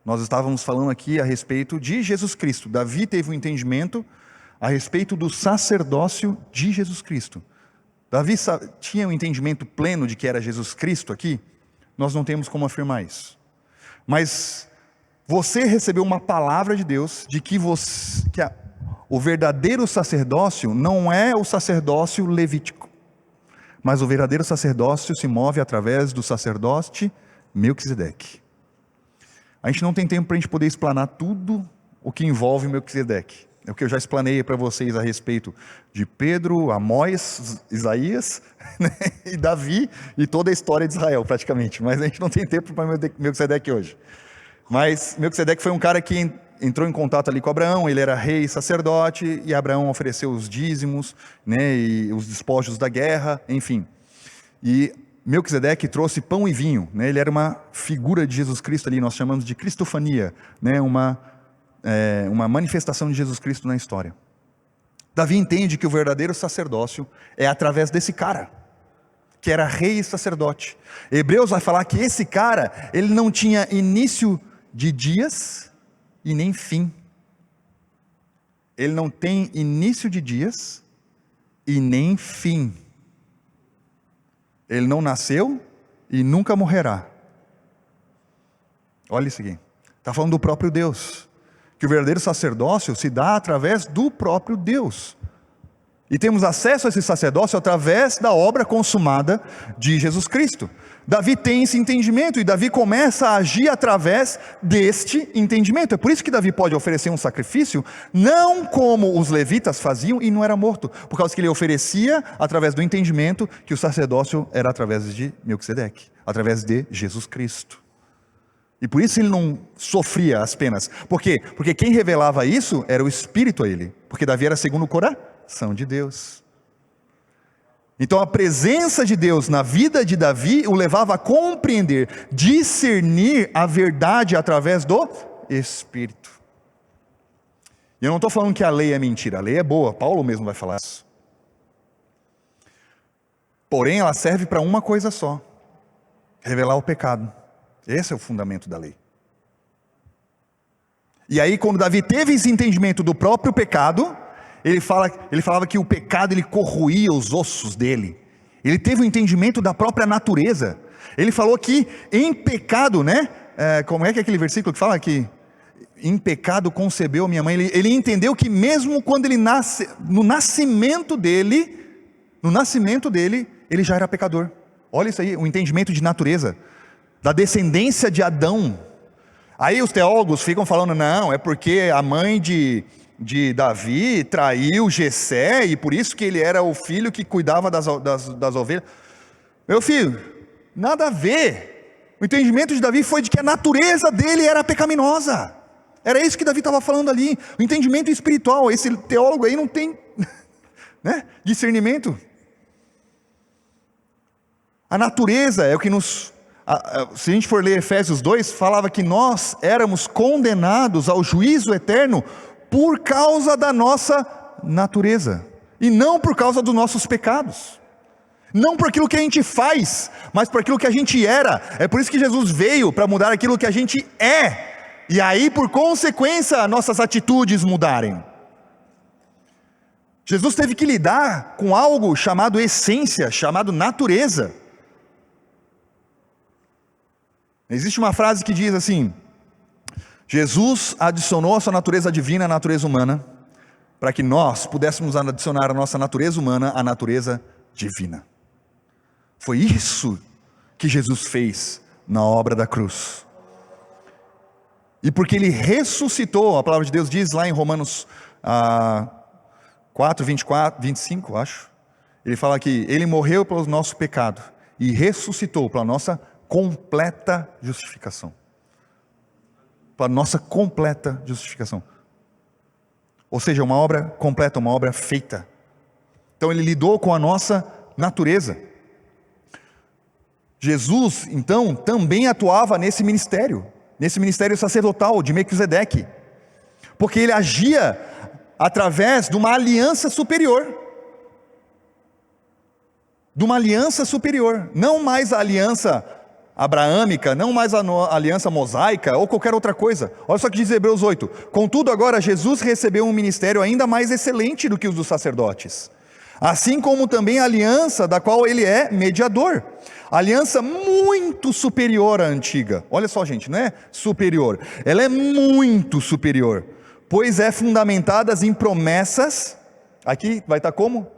Nós estávamos falando aqui a respeito de Jesus Cristo. Davi teve um entendimento a respeito do sacerdócio de Jesus Cristo. Davi tinha um entendimento pleno de que era Jesus Cristo aqui? Nós não temos como afirmar isso. Mas você recebeu uma palavra de Deus de que o verdadeiro sacerdócio não é o sacerdócio levítico, mas o verdadeiro sacerdócio se move através do sacerdote Melquisedeque. A gente não tem tempo para a gente poder explanar tudo o que envolve Melquisedeque. É o que eu já explanei para vocês a respeito de Pedro, Amós, Isaías, né, e Davi, e toda a história de Israel praticamente. Mas a gente não tem tempo para Melquisedeque hoje. Mas Melquisedeque foi um cara que entrou em contato ali com Abraão. Ele era rei e sacerdote, e Abraão ofereceu os dízimos, né, e os despojos da guerra, enfim. E Melquisedeque trouxe pão e vinho, né, ele era uma figura de Jesus Cristo ali, nós chamamos de cristofania, né, uma manifestação de Jesus Cristo na história. Davi entende que o verdadeiro sacerdócio é através desse cara, que era rei e sacerdote. Hebreus vai falar que esse cara, ele não tinha início de dias e nem fim. Ele não tem início de dias e nem fim. Ele não nasceu e nunca morrerá. Olha isso aqui. Está falando do próprio Deus. Que o verdadeiro sacerdócio se dá através do próprio Deus. E temos acesso a esse sacerdócio através da obra consumada de Jesus Cristo. Davi tem esse entendimento e Davi começa a agir através deste entendimento. É por isso que Davi pode oferecer um sacrifício, não como os levitas faziam e não era morto, por causa que ele oferecia através do entendimento que o sacerdócio era através de Melquisedeque, através de Jesus Cristo. E por isso ele não sofria as penas. Por quê? Porque quem revelava isso era o Espírito a ele, porque Davi era segundo o coração de Deus. Então a presença de Deus na vida de Davi o levava a compreender, discernir a verdade através do Espírito. E eu não estou falando que a lei é mentira, a lei é boa, Paulo mesmo vai falar isso. Porém ela serve para uma coisa só: revelar o pecado. Esse é o fundamento da lei. E aí quando Davi teve esse entendimento do próprio pecado, ele falava que o pecado ele corroía os ossos dele. Ele teve o entendimento da própria natureza. Ele falou que em pecado, né? Como é que é aquele versículo que fala que em pecado concebeu minha mãe? Ele entendeu que mesmo quando ele nasce, no nascimento dele, ele já era pecador. Olha isso aí, o entendimento de natureza, da descendência de Adão. Aí os teólogos ficam falando, não, é porque a mãe de Davi traiu Jessé, e por isso que ele era o filho que cuidava das ovelhas. Meu filho, nada a ver. O entendimento de Davi foi de que a natureza dele era pecaminosa. Era isso que Davi estava falando ali. O entendimento espiritual. Esse teólogo aí não tem né, discernimento. A natureza é o que nos... Se a gente for ler Efésios 2, falava que nós éramos condenados ao juízo eterno por causa da nossa natureza, e não por causa dos nossos pecados, não por aquilo que a gente faz, mas por aquilo que a gente era. É por isso que Jesus veio, para mudar aquilo que a gente é, e aí por consequência nossas atitudes mudarem. Jesus teve que lidar com algo chamado essência, chamado natureza. Existe uma frase que diz assim: Jesus adicionou a sua natureza divina à natureza humana, para que nós pudéssemos adicionar a nossa natureza humana à natureza divina. Foi isso que Jesus fez na obra da cruz. E porque ele ressuscitou, a palavra de Deus diz lá em Romanos 4, 24, 25, acho. Ele fala que ele morreu pelo nosso pecado e ressuscitou pela nossa completa justificação. Para a nossa completa justificação. Ou seja, uma obra completa, uma obra feita. Então ele lidou com a nossa natureza. Jesus, então, também atuava nesse ministério sacerdotal de Melquisedeque, porque ele agia através de uma aliança superior. Não mais a aliança abraâmica, não mais a aliança mosaica ou qualquer outra coisa. Olha só o que diz Hebreus 8: contudo agora Jesus recebeu um ministério ainda mais excelente do que os dos sacerdotes, assim como também a aliança da qual ele é mediador, aliança muito superior à antiga. Olha só, gente, não é superior, ela é muito superior, pois é fundamentada em promessas. Aqui vai estar como?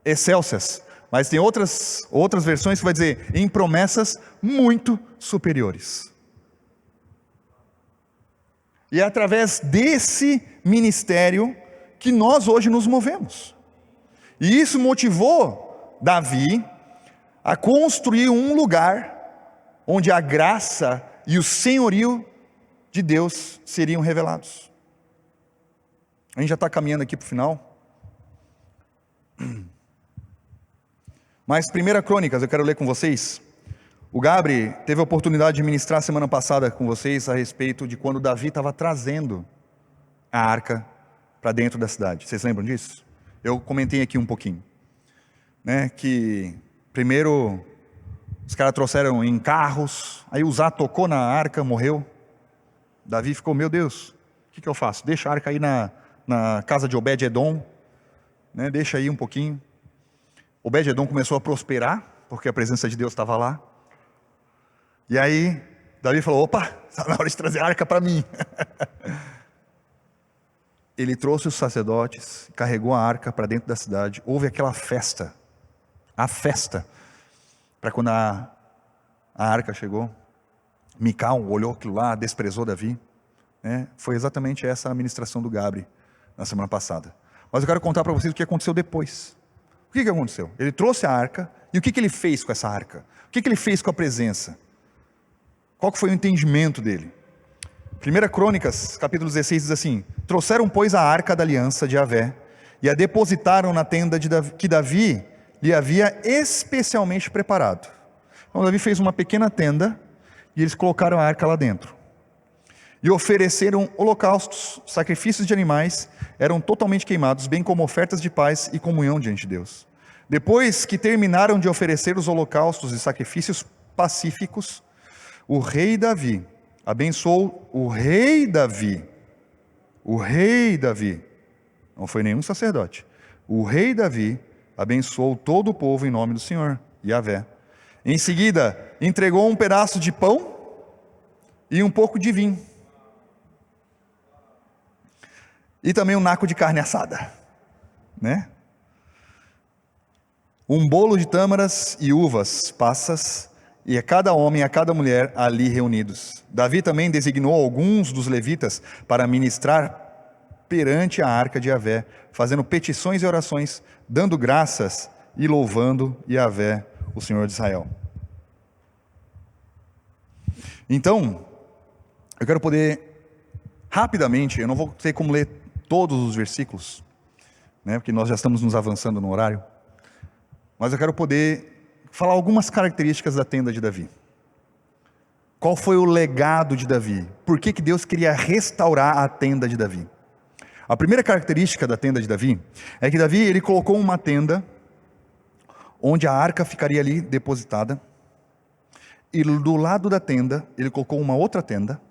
Excelsas. Mas tem outras versões que vai dizer em promessas muito superiores. E é através desse ministério que nós hoje nos movemos. E isso motivou Davi a construir um lugar onde a graça e o senhorio de Deus seriam revelados. A gente já está caminhando aqui para o final. Mas 1 Crônicas, eu quero ler com vocês. O Gabri teve a oportunidade de ministrar semana passada com vocês a respeito de quando Davi estava trazendo a arca para dentro da cidade. Vocês lembram disso? Eu comentei aqui um pouquinho, né? Que primeiro os caras trouxeram em carros, aí Uzá tocou na arca, morreu. Davi ficou, meu Deus, o que eu faço? Deixa a arca aí na casa de Obed-Edom, Deixa aí um pouquinho. Obed-Edom começou a prosperar, porque a presença de Deus estava lá. E aí, Davi falou, opa, está na hora de trazer a arca para mim. Ele trouxe os sacerdotes, carregou a arca para dentro da cidade, houve aquela festa, a festa, para quando a arca chegou. Mical olhou aquilo lá, desprezou Davi, né? Foi exatamente essa a ministração do Gabriel na semana passada. Mas eu quero contar para vocês o que aconteceu depois. O que aconteceu? Ele trouxe a arca, e o que ele fez com essa arca? O que ele fez com a presença? Qual que foi o entendimento dele? 1 Crônicas, capítulo 16, diz assim: trouxeram, pois, a arca da aliança de Yahvé, e a depositaram na tenda de Davi, que Davi lhe havia especialmente preparado. Então Davi fez uma pequena tenda, e eles colocaram a arca lá dentro. E ofereceram holocaustos, sacrifícios de animais, eram totalmente queimados, bem como ofertas de paz e comunhão diante de Deus. Depois que terminaram de oferecer os holocaustos e sacrifícios pacíficos, o rei Davi abençoou o rei Davi, não foi nenhum sacerdote, o rei Davi abençoou todo o povo em nome do Senhor, Yahvé. Em seguida, entregou um pedaço de pão e um pouco de vinho, e também um naco de carne assada, né? Um bolo de tâmaras e uvas passas, e a cada homem e a cada mulher ali reunidos. Davi também designou alguns dos levitas para ministrar perante a arca de Yahvé, fazendo petições e orações, dando graças e louvando Yahvé, o Senhor de Israel. Então, eu quero poder, rapidamente, eu não vou ter como ler todos os versículos, né, porque nós já estamos nos avançando no horário, mas eu quero poder falar algumas características da tenda de Davi. Qual foi o legado de Davi? Por que Deus queria restaurar a tenda de Davi? A primeira característica da tenda de Davi é que Davi, ele colocou uma tenda onde a arca ficaria ali depositada, e do lado da tenda ele colocou uma outra tenda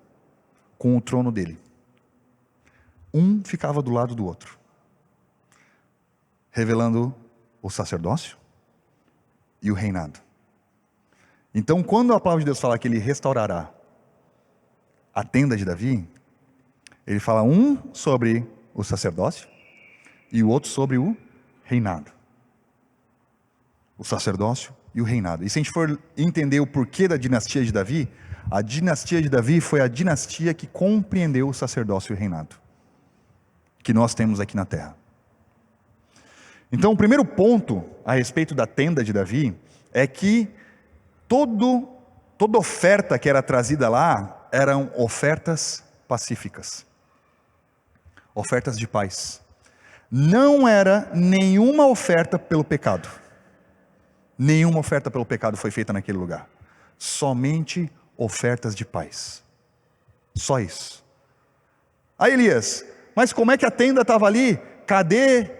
com o trono dele. Um ficava do lado do outro, revelando o sacerdócio e o reinado. Então, quando a palavra de Deus fala que ele restaurará a tenda de Davi, ele fala um sobre o sacerdócio e o outro sobre o reinado. O sacerdócio e o reinado. E se a gente for entender o porquê da dinastia de Davi, a dinastia de Davi foi a dinastia que compreendeu o sacerdócio e o reinado que nós temos aqui na terra. Então, o primeiro ponto a respeito da tenda de Davi é que toda oferta que era trazida lá eram ofertas pacíficas, ofertas de paz. Não era nenhuma oferta pelo pecado. Nenhuma oferta pelo pecado foi feita naquele lugar. Somente ofertas de paz. Só isso. Aí Elias, mas como é que a tenda estava ali? Cadê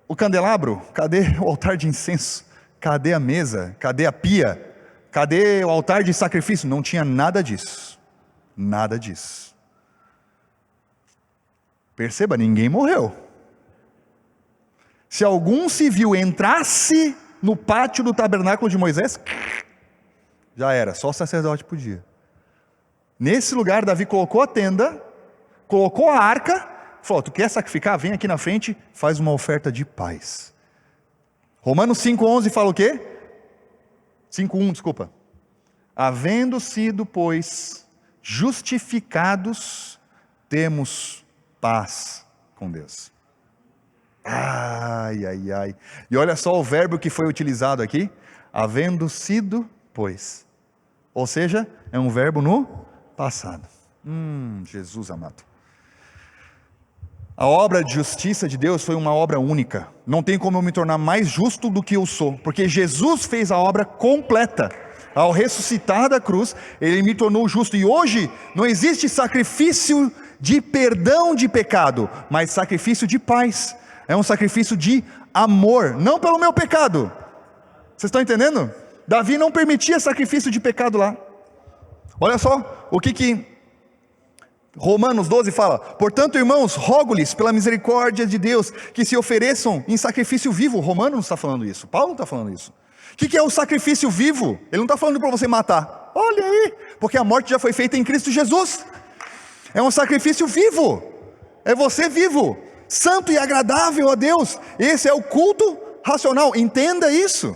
o candelabro? Cadê o altar de incenso? Cadê a mesa? Cadê a pia? Cadê o altar de sacrifício? Não tinha nada disso. Nada disso. Perceba, ninguém morreu. Se algum civil entrasse no pátio do tabernáculo de Moisés, já era, só o sacerdote podia. Nesse lugar, Davi colocou a tenda, colocou a arca, falou, tu quer sacrificar? Vem aqui na frente, faz uma oferta de paz. Romanos 5,11 fala o quê? 5,1, desculpa. Havendo sido, pois, justificados, temos paz com Deus. Ai, ai, ai. E olha só o verbo que foi utilizado aqui. Havendo sido, pois. Ou seja, é um verbo no passado. Jesus amado. A obra de justiça de Deus foi uma obra única. Não tem como eu me tornar mais justo do que eu sou, porque Jesus fez a obra completa. Ao ressuscitar da cruz, Ele me tornou justo. E hoje não existe sacrifício de perdão de pecado, mas sacrifício de paz. É um sacrifício de amor, não pelo meu pecado. Vocês estão entendendo? Davi não permitia sacrifício de pecado lá. Olha só o que Romanos 12 fala: portanto, irmãos, rogo-lhes pela misericórdia de Deus que se ofereçam em sacrifício vivo. Romanos não está falando isso, Paulo não está falando isso. O que é o sacrifício vivo? Ele não está falando para você matar. olha aí, porque a morte já foi feita em Cristo Jesus. É um sacrifício vivo, é você vivo, santo e agradável a Deus. Esse é o culto racional, entenda isso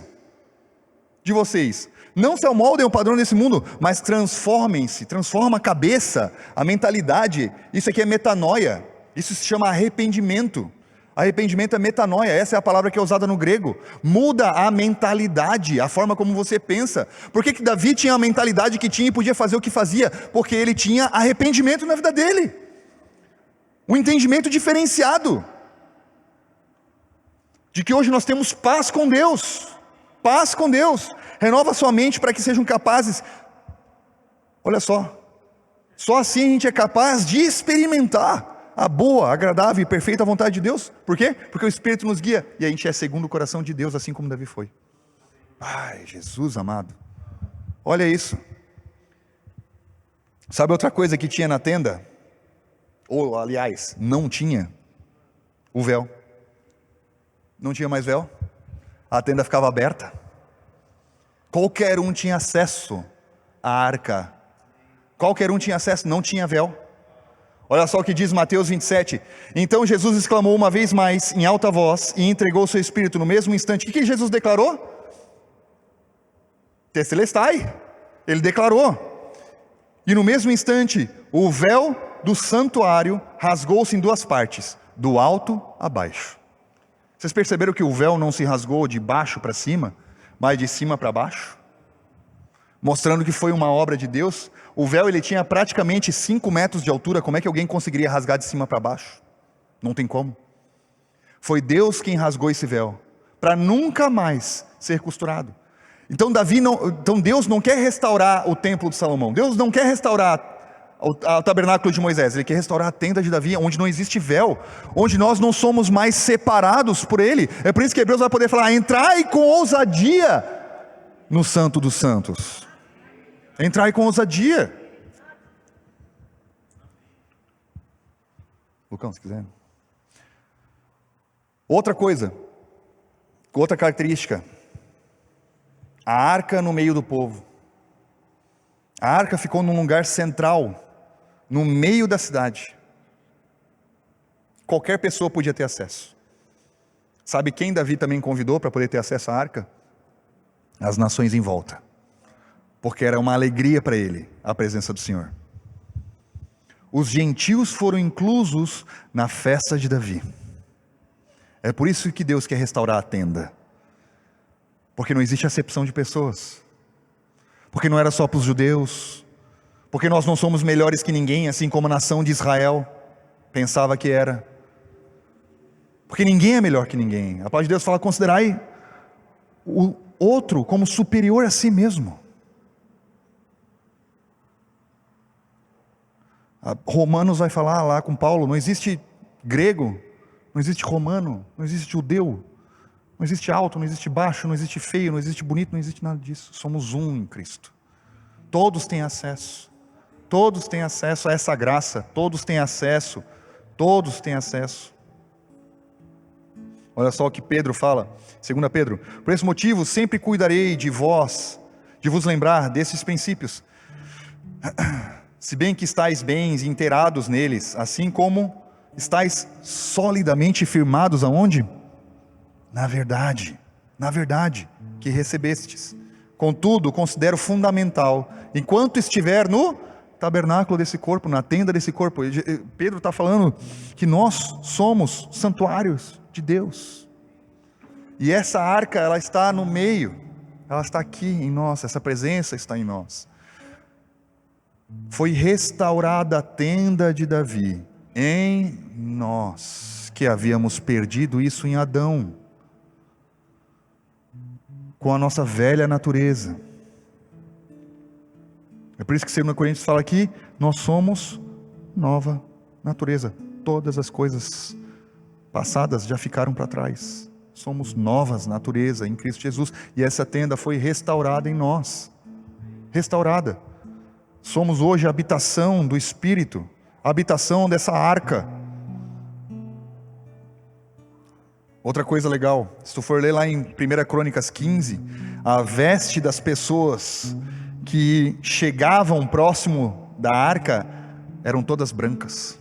de vocês. Não se amoldem ao padrão desse mundo, mas transformem-se, transforma a cabeça, a mentalidade. Isso aqui é metanoia, isso se chama arrependimento. Arrependimento é metanoia, essa é a palavra que é usada no grego. Muda a mentalidade, a forma como você pensa. Por que Davi tinha a mentalidade que tinha e podia fazer o que fazia? Porque ele tinha arrependimento na vida dele, um entendimento diferenciado, de que hoje nós temos paz com Deus. Paz com Deus, renova sua mente para que sejam capazes. Olha só assim a gente é capaz de experimentar a boa, agradável e perfeita vontade de Deus. Por quê? Porque o Espírito nos guia, e a gente é segundo o coração de Deus, assim como Davi foi. Ai, Jesus amado, olha isso. Sabe outra coisa que tinha na tenda? Ou aliás, não tinha? O véu. Não tinha mais véu. A tenda ficava aberta, qualquer um tinha acesso à arca, qualquer um tinha acesso, não tinha véu. Olha só o que diz Mateus 27, então Jesus exclamou uma vez mais, em alta voz, e entregou o seu Espírito no mesmo instante. O que Jesus declarou? Tetelestai, ele declarou, e no mesmo instante, o véu do santuário rasgou-se em duas partes, do alto a baixo. Vocês perceberam que o véu não se rasgou de baixo para cima, mas de cima para baixo? Mostrando que foi uma obra de Deus. O véu ele tinha praticamente 5 metros de altura. Como é que alguém conseguiria rasgar de cima para baixo? Não tem como. Foi Deus quem rasgou esse véu, para nunca mais ser costurado. Então Deus não quer restaurar o templo de Salomão. Deus não quer restaurar o tabernáculo de Moisés. Ele quer restaurar a tenda de Davi, onde não existe véu, onde nós não somos mais separados por ele. É por isso que Hebreus vai poder falar: entrai com ousadia no Santo dos Santos. Entrai com ousadia. Lucão, se quiser. Outra coisa, outra característica: a arca no meio do povo. A arca ficou num lugar central, no meio da cidade. Qualquer pessoa podia ter acesso. Sabe quem Davi também convidou para poder ter acesso à arca? As nações em volta, porque era uma alegria para ele a presença do Senhor. Os gentios foram inclusos na festa de Davi. É por isso que Deus quer restaurar a tenda, porque não existe acepção de pessoas, porque não era só para os judeus, porque nós não somos melhores que ninguém, assim como a nação de Israel pensava que era, porque ninguém é melhor que ninguém. A palavra de Deus fala: considerai o outro como superior a si mesmo. Romanos vai falar lá com Paulo: não existe grego, não existe romano, não existe judeu, não existe alto, não existe baixo, não existe feio, não existe bonito, não existe nada disso. Somos um em Cristo. Todos têm acesso. Todos têm acesso a essa graça. Todos têm acesso. Todos têm acesso. Olha só o que Pedro fala, 2 Pedro: por esse motivo sempre cuidarei de vós, de vos lembrar desses princípios, se bem que estáis bem inteirados neles, assim como estáis solidamente firmados aonde? Na verdade que recebestes. Contudo, considero fundamental, enquanto estiver no tabernáculo desse corpo, na tenda desse corpo. Pedro está falando que nós somos santuários de Deus, e essa arca, ela está no meio, ela está aqui em nós, essa presença está em nós. Foi restaurada a tenda de Davi em nós, que havíamos perdido isso em Adão, com a nossa velha natureza. É por isso que 2 Coríntios fala aqui: nós somos nova natureza. Todas as coisas passadas já ficaram para trás. Somos novas natureza em Cristo Jesus. E essa tenda foi restaurada em nós. Restaurada. Somos hoje a habitação do Espírito, a habitação dessa arca. Outra coisa legal, se tu for ler lá em 1 Crônicas 15, a veste das pessoas que chegavam próximo da arca eram todas brancas.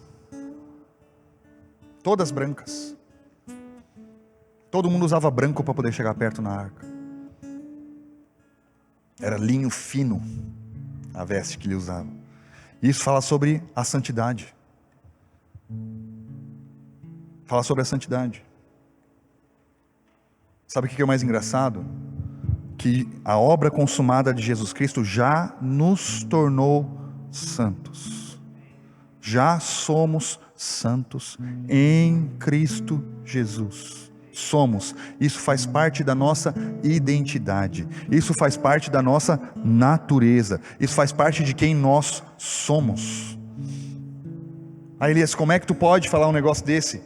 Todas brancas. Todo mundo usava branco para poder chegar perto na arca. Era linho fino a veste que ele usava. Isso fala sobre a santidade. Fala sobre a santidade. Sabe o que é o mais engraçado? Que a obra consumada de Jesus Cristo já nos tornou santos. Já somos santos em Cristo Jesus. Somos. Isso faz parte da nossa identidade. Isso faz parte da nossa natureza. Isso faz parte de quem nós somos. Aí, Elias, como é que tu pode falar um negócio desse?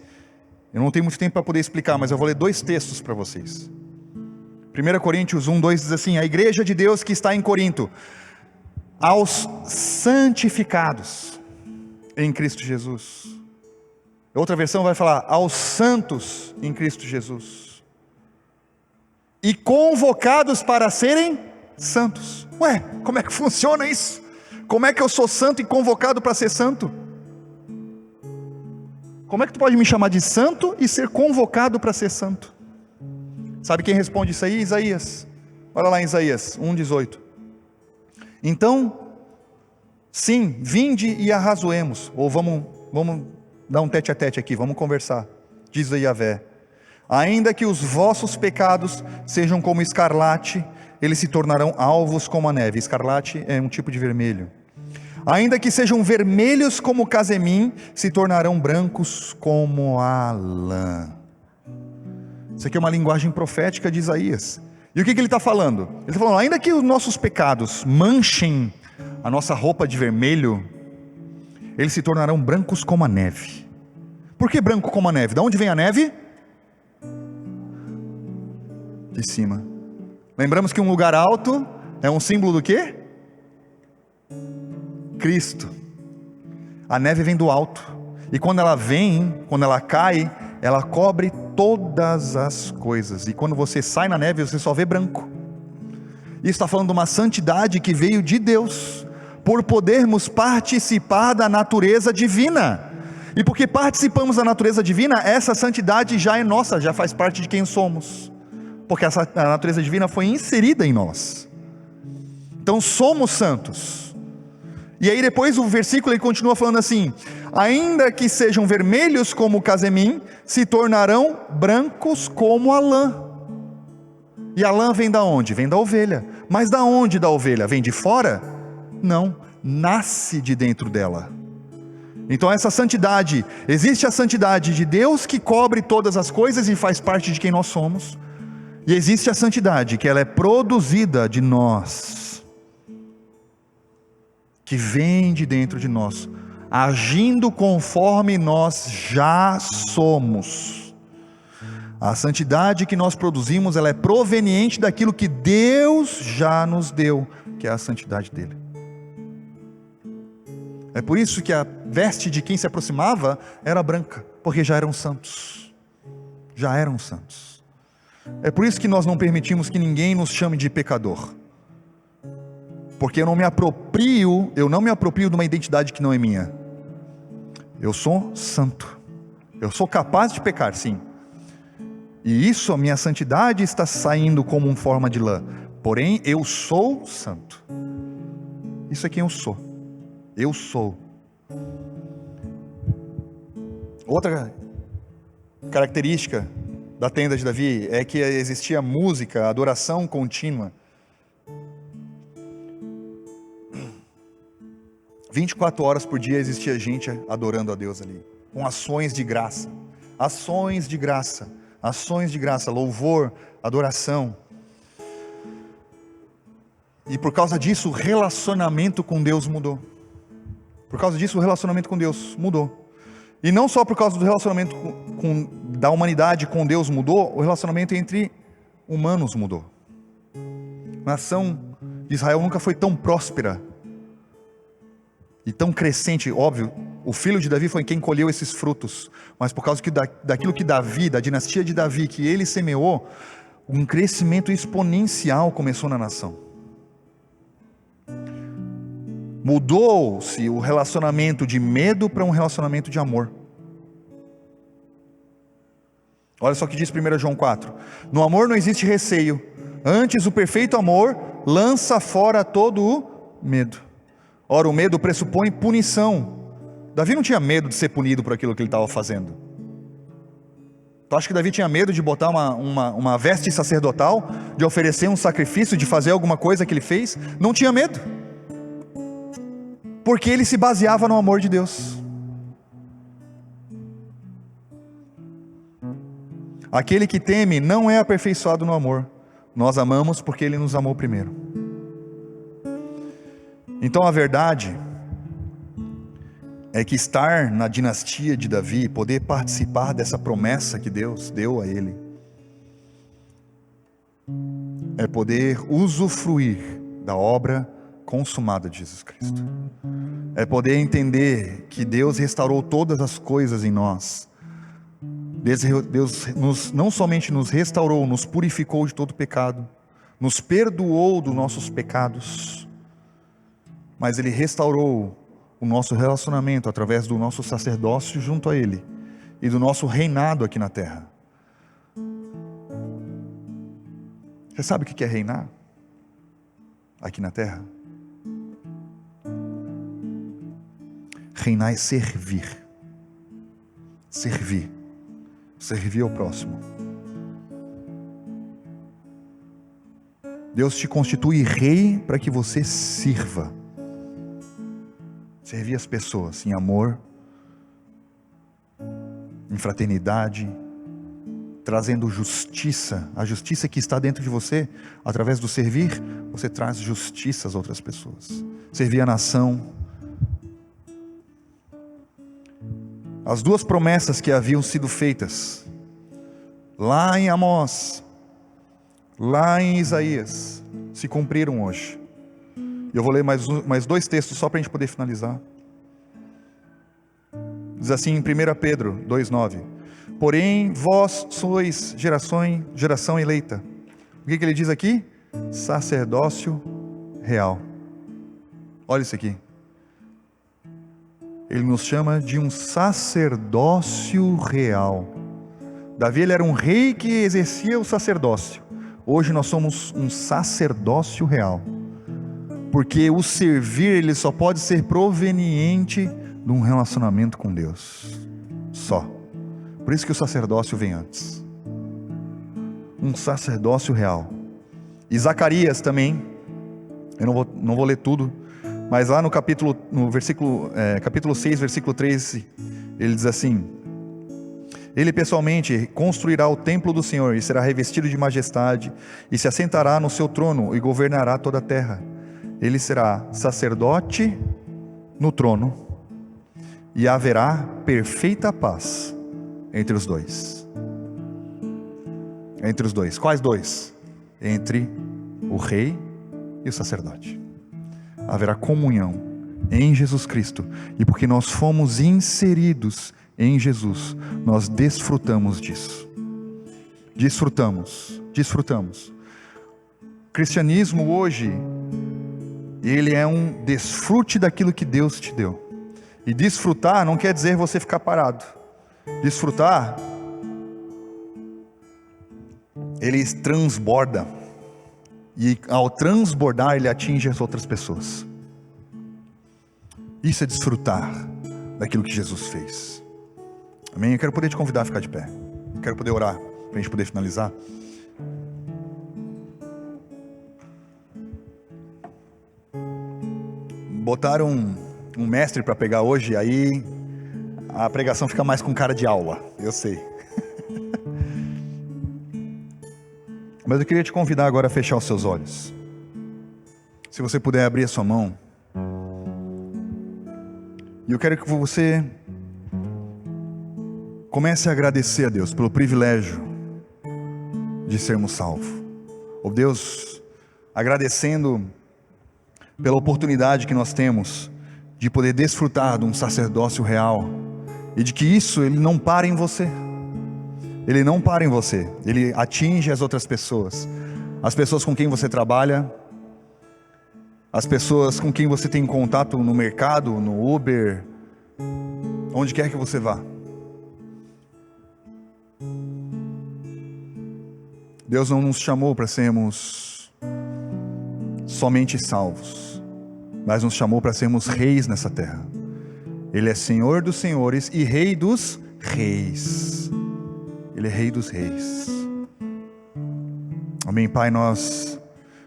Eu não tenho muito tempo para poder explicar, mas eu vou ler 2 textos para vocês. 1 Coríntios 1, 2 diz assim: a igreja de Deus que está em Corinto, aos santificados em Cristo Jesus. Outra versão vai falar, aos santos em Cristo Jesus. E convocados para serem santos. Ué, como é que funciona isso? Como é que eu sou santo e convocado para ser santo? Como é que tu pode me chamar de santo e ser convocado para ser santo? Sabe quem responde isso aí? Isaías. Olha lá em Isaías 1,18. Então, sim, vinde e arrazoemos. Ou vamos dar um tete a tete aqui, vamos conversar. Diz a Yahvé: ainda que os vossos pecados sejam como escarlate, eles se tornarão alvos como a neve. Escarlate é um tipo de vermelho. Ainda que sejam vermelhos como o casemim, se tornarão brancos como a lã. Isso aqui é uma linguagem profética de Isaías. E o que ele está falando? Ele está falando, ainda que os nossos pecados manchem a nossa roupa de vermelho, eles se tornarão brancos como a neve. Por que branco como a neve? De onde vem a neve? De cima. Lembramos que um lugar alto é um símbolo do quê? Cristo. A neve vem do alto. E quando ela vem, quando ela cai, ela cobre todas as coisas. E quando você sai na neve, você só vê branco. Isso está falando de uma santidade que veio de Deus, por podermos participar da natureza divina. E porque participamos da natureza divina, essa santidade já é nossa, já faz parte de quem somos. Porque a natureza divina foi inserida em nós. Então somos santos. E aí depois o versículo ele continua falando assim: ainda que sejam vermelhos como o casemim, se tornarão brancos como a lã. E a lã vem da onde? Vem da ovelha. Mas da onde da ovelha? Vem de fora? Não, nasce de dentro dela. Então essa santidade, existe a santidade de Deus que cobre todas as coisas e faz parte de quem nós somos. E existe a santidade que ela é produzida de nós, que vem de dentro de nós, agindo conforme nós já somos. A santidade que nós produzimos, ela é proveniente daquilo que Deus já nos deu, que é a santidade dele. É por isso que a veste de quem se aproximava era branca, porque já eram santos. Já eram santos. É por isso que nós não permitimos que ninguém nos chame de pecador. Porque eu não me aproprio de uma identidade que não é minha. Eu sou santo. Eu sou capaz de pecar, sim. E isso, a minha santidade está saindo como uma forma de lã. Porém, eu sou santo. Isso é quem eu sou. Eu sou. Outra característica da tenda de Davi é que existia música, adoração contínua. 24 horas por dia existia gente adorando a Deus ali, com ações de graça, ações de graça, ações de graça, louvor, adoração. E por causa disso o relacionamento com Deus mudou. Por causa disso o relacionamento com Deus mudou. E não só por causa do relacionamento da humanidade com Deus mudou, o relacionamento entre humanos mudou. A nação de Israel nunca foi tão próspera e tão crescente. Óbvio, o filho de Davi foi quem colheu esses frutos, mas por causa daquilo que Davi, da dinastia de Davi, que ele semeou, um crescimento exponencial começou na nação. Mudou-se o relacionamento de medo para um relacionamento de amor. Olha só o que diz 1 João 4. No amor não existe receio. Antes, o perfeito amor lança fora todo o medo. Ora, o medo pressupõe punição. Davi não tinha medo de ser punido por aquilo que ele estava fazendo. Tu acha que Davi tinha medo de botar uma veste sacerdotal, de oferecer um sacrifício, de fazer alguma coisa que ele fez? Não tinha medo. Porque ele se baseava no amor de Deus. Aquele que teme não é aperfeiçoado no amor. Nós amamos porque Ele nos amou primeiro. Então a verdade é que estar na dinastia de Davi, poder participar dessa promessa que Deus deu a ele, é poder usufruir da obra consumada de Jesus Cristo. É poder entender que Deus restaurou todas as coisas em nós. Deus não somente nos restaurou, nos purificou de todo pecado, nos perdoou dos nossos pecados, mas Ele restaurou o nosso relacionamento através do nosso sacerdócio junto a Ele e do nosso reinado aqui na terra. Você sabe o que é reinar aqui na terra? Reinar é servir. Servir ao próximo. Deus te constitui rei para que você sirva. Servir as pessoas em amor, em fraternidade, trazendo justiça. A justiça que está dentro de você, através do servir, você traz justiça às outras pessoas. Servir a nação. As duas promessas que haviam sido feitas, lá em Amós, lá em Isaías, se cumpriram hoje. Eu vou ler mais dois textos só para a gente poder finalizar. Diz assim em 1 Pedro 2,9: Porém vós sois geração eleita. O que ele diz aqui? Sacerdócio real. Olha isso aqui. Ele nos chama de um sacerdócio real. Davi, ele era um rei que exercia o sacerdócio. Hoje nós somos um sacerdócio real. Porque o servir, ele só pode ser proveniente de um relacionamento com Deus. Só. Por isso que o sacerdócio vem antes. Um sacerdócio real. E Zacarias também, eu não vou ler tudo, mas lá no capítulo 6, versículo 13, ele diz assim: Ele pessoalmente construirá o templo do Senhor e será revestido de majestade e se assentará no seu trono e governará toda a terra. Ele será sacerdote no trono e haverá perfeita paz entre os dois. Entre os dois. Quais dois? Entre o rei e o sacerdote. Haverá comunhão em Jesus Cristo, e porque nós fomos inseridos em Jesus, nós desfrutamos disso. Desfrutamos. O cristianismo hoje, ele é um desfrute daquilo que Deus te deu. E desfrutar não quer dizer você ficar parado. Desfrutar, ele transborda. E ao transbordar, ele atinge as outras pessoas. Isso é desfrutar daquilo que Jesus fez. Amém? Eu quero poder te convidar a ficar de pé. Eu quero poder orar, para a gente poder finalizar. Botaram um mestre para pegar hoje, aí a pregação fica mais com cara de aula, eu sei. Mas eu queria te convidar agora a fechar os seus olhos. Se você puder abrir a sua mão. E eu quero que você comece a agradecer a Deus pelo privilégio de sermos salvos. Oh Deus, agradecendo pela oportunidade que nós temos de poder desfrutar de um sacerdócio real. E de que isso, ele não para em você. Ele não para em você, ele atinge as outras pessoas, as pessoas com quem você trabalha, as pessoas com quem você tem contato no mercado, no Uber, onde quer que você vá. Deus não nos chamou para sermos somente salvos, mas nos chamou para sermos reis nessa terra. Ele é Senhor dos senhores e Rei dos reis. Ele é Rei dos reis. Amém, Pai, nós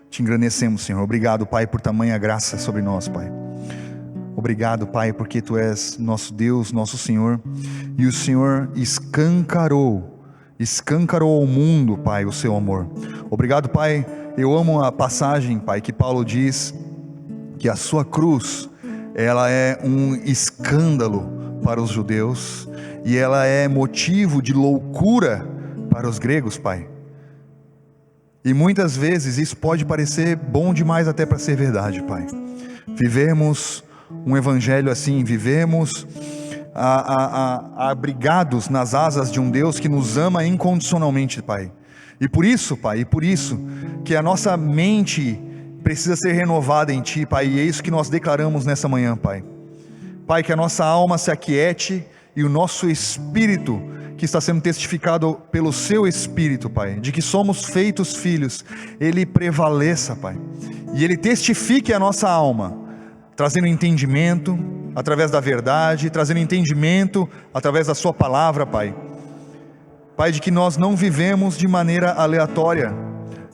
te engrandecemos, Senhor. Obrigado, Pai, por tamanha graça sobre nós, Pai. Obrigado, Pai, porque Tu és nosso Deus, nosso Senhor, e o Senhor escancarou ao mundo, Pai, o Seu amor. Obrigado, Pai. Eu amo a passagem, Pai, que Paulo diz que a Sua cruz, ela é um escândalo para os judeus, e ela é motivo de loucura para os gregos, Pai. E muitas vezes isso pode parecer bom demais até para ser verdade, Pai. Vivemos um evangelho assim, vivemos abrigados nas asas de um Deus que nos ama incondicionalmente, Pai. E por isso, Pai, que a nossa mente precisa ser renovada em Ti, Pai, e é isso que nós declaramos nessa manhã, Pai. Pai, que a nossa alma se aquiete e o nosso espírito, que está sendo testificado pelo Seu Espírito, Pai, de que somos feitos filhos, ele prevaleça, Pai, e ele testifique a nossa alma, trazendo entendimento através da verdade, trazendo entendimento através da Sua palavra, Pai. Pai, de que nós não vivemos de maneira aleatória,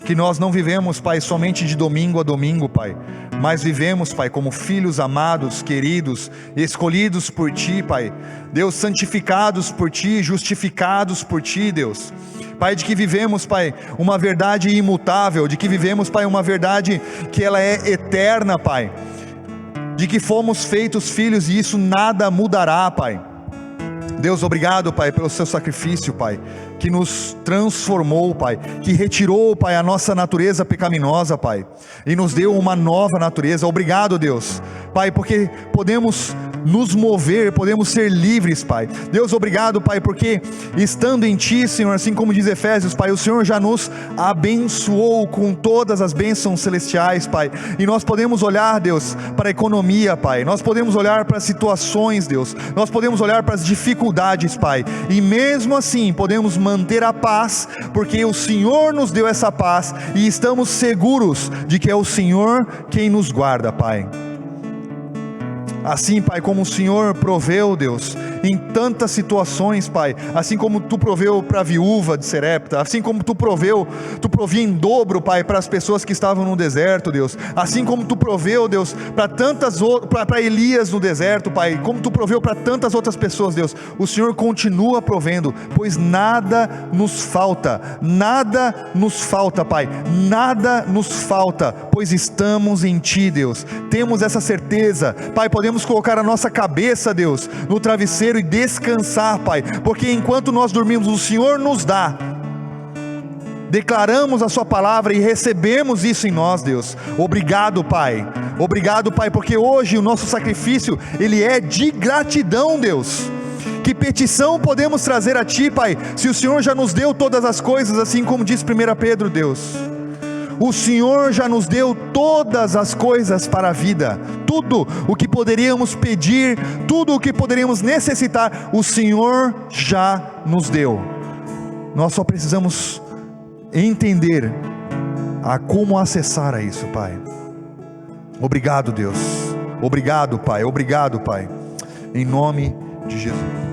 que nós não vivemos, Pai, somente de domingo a domingo, Pai, mas vivemos, Pai, como filhos amados, queridos, escolhidos por Ti, Pai, Deus, santificados por Ti, justificados por Ti, Deus, Pai, de que vivemos, Pai, uma verdade imutável, de que vivemos, Pai, uma verdade que ela é eterna, Pai, de que fomos feitos filhos e isso nada mudará, Pai. Deus, obrigado, Pai, pelo Seu sacrifício, Pai, que nos transformou, Pai, que retirou, Pai, a nossa natureza pecaminosa, Pai, e nos deu uma nova natureza. Obrigado, Deus, Pai, porque podemos nos mover, podemos ser livres, Pai. Deus, obrigado, Pai, porque estando em Ti, Senhor, assim como diz Efésios, Pai, o Senhor já nos abençoou com todas as bênçãos celestiais, Pai, e nós podemos olhar, Deus, para a economia, Pai, nós podemos olhar para as situações, Deus, nós podemos olhar para as dificuldades, Pai, e mesmo assim podemos manter a paz, porque o Senhor nos deu essa paz, e estamos seguros de que é o Senhor quem nos guarda, Pai. Assim, Pai, como o Senhor proveu, Deus, em tantas situações, Pai, assim como Tu proveu para a viúva de Serepta, assim como Tu provia em dobro, Pai, para as pessoas que estavam no deserto, Deus, assim como Tu proveu, Deus, para Elias no deserto, Pai, como Tu proveu para tantas outras pessoas, Deus, o Senhor continua provendo, pois nada nos falta, Pai, nada nos falta, pois estamos em Ti, Deus, temos essa certeza, Pai, podemos colocar a nossa cabeça, Deus, no travesseiro e descansar, Pai, porque enquanto nós dormimos, o Senhor nos dá, declaramos a Sua palavra e recebemos isso em nós, Deus. Obrigado, Pai, porque hoje o nosso sacrifício, ele é de gratidão, Deus. Que petição podemos trazer a Ti, Pai, se o Senhor já nos deu todas as coisas, assim como diz 1 Pedro, Deus. O Senhor já nos deu todas as coisas para a vida, tudo o que poderíamos pedir, tudo o que poderíamos necessitar, o Senhor já nos deu. Nós só precisamos entender a como acessar a isso, Pai. Obrigado, Deus. Obrigado, Pai. Em nome de Jesus.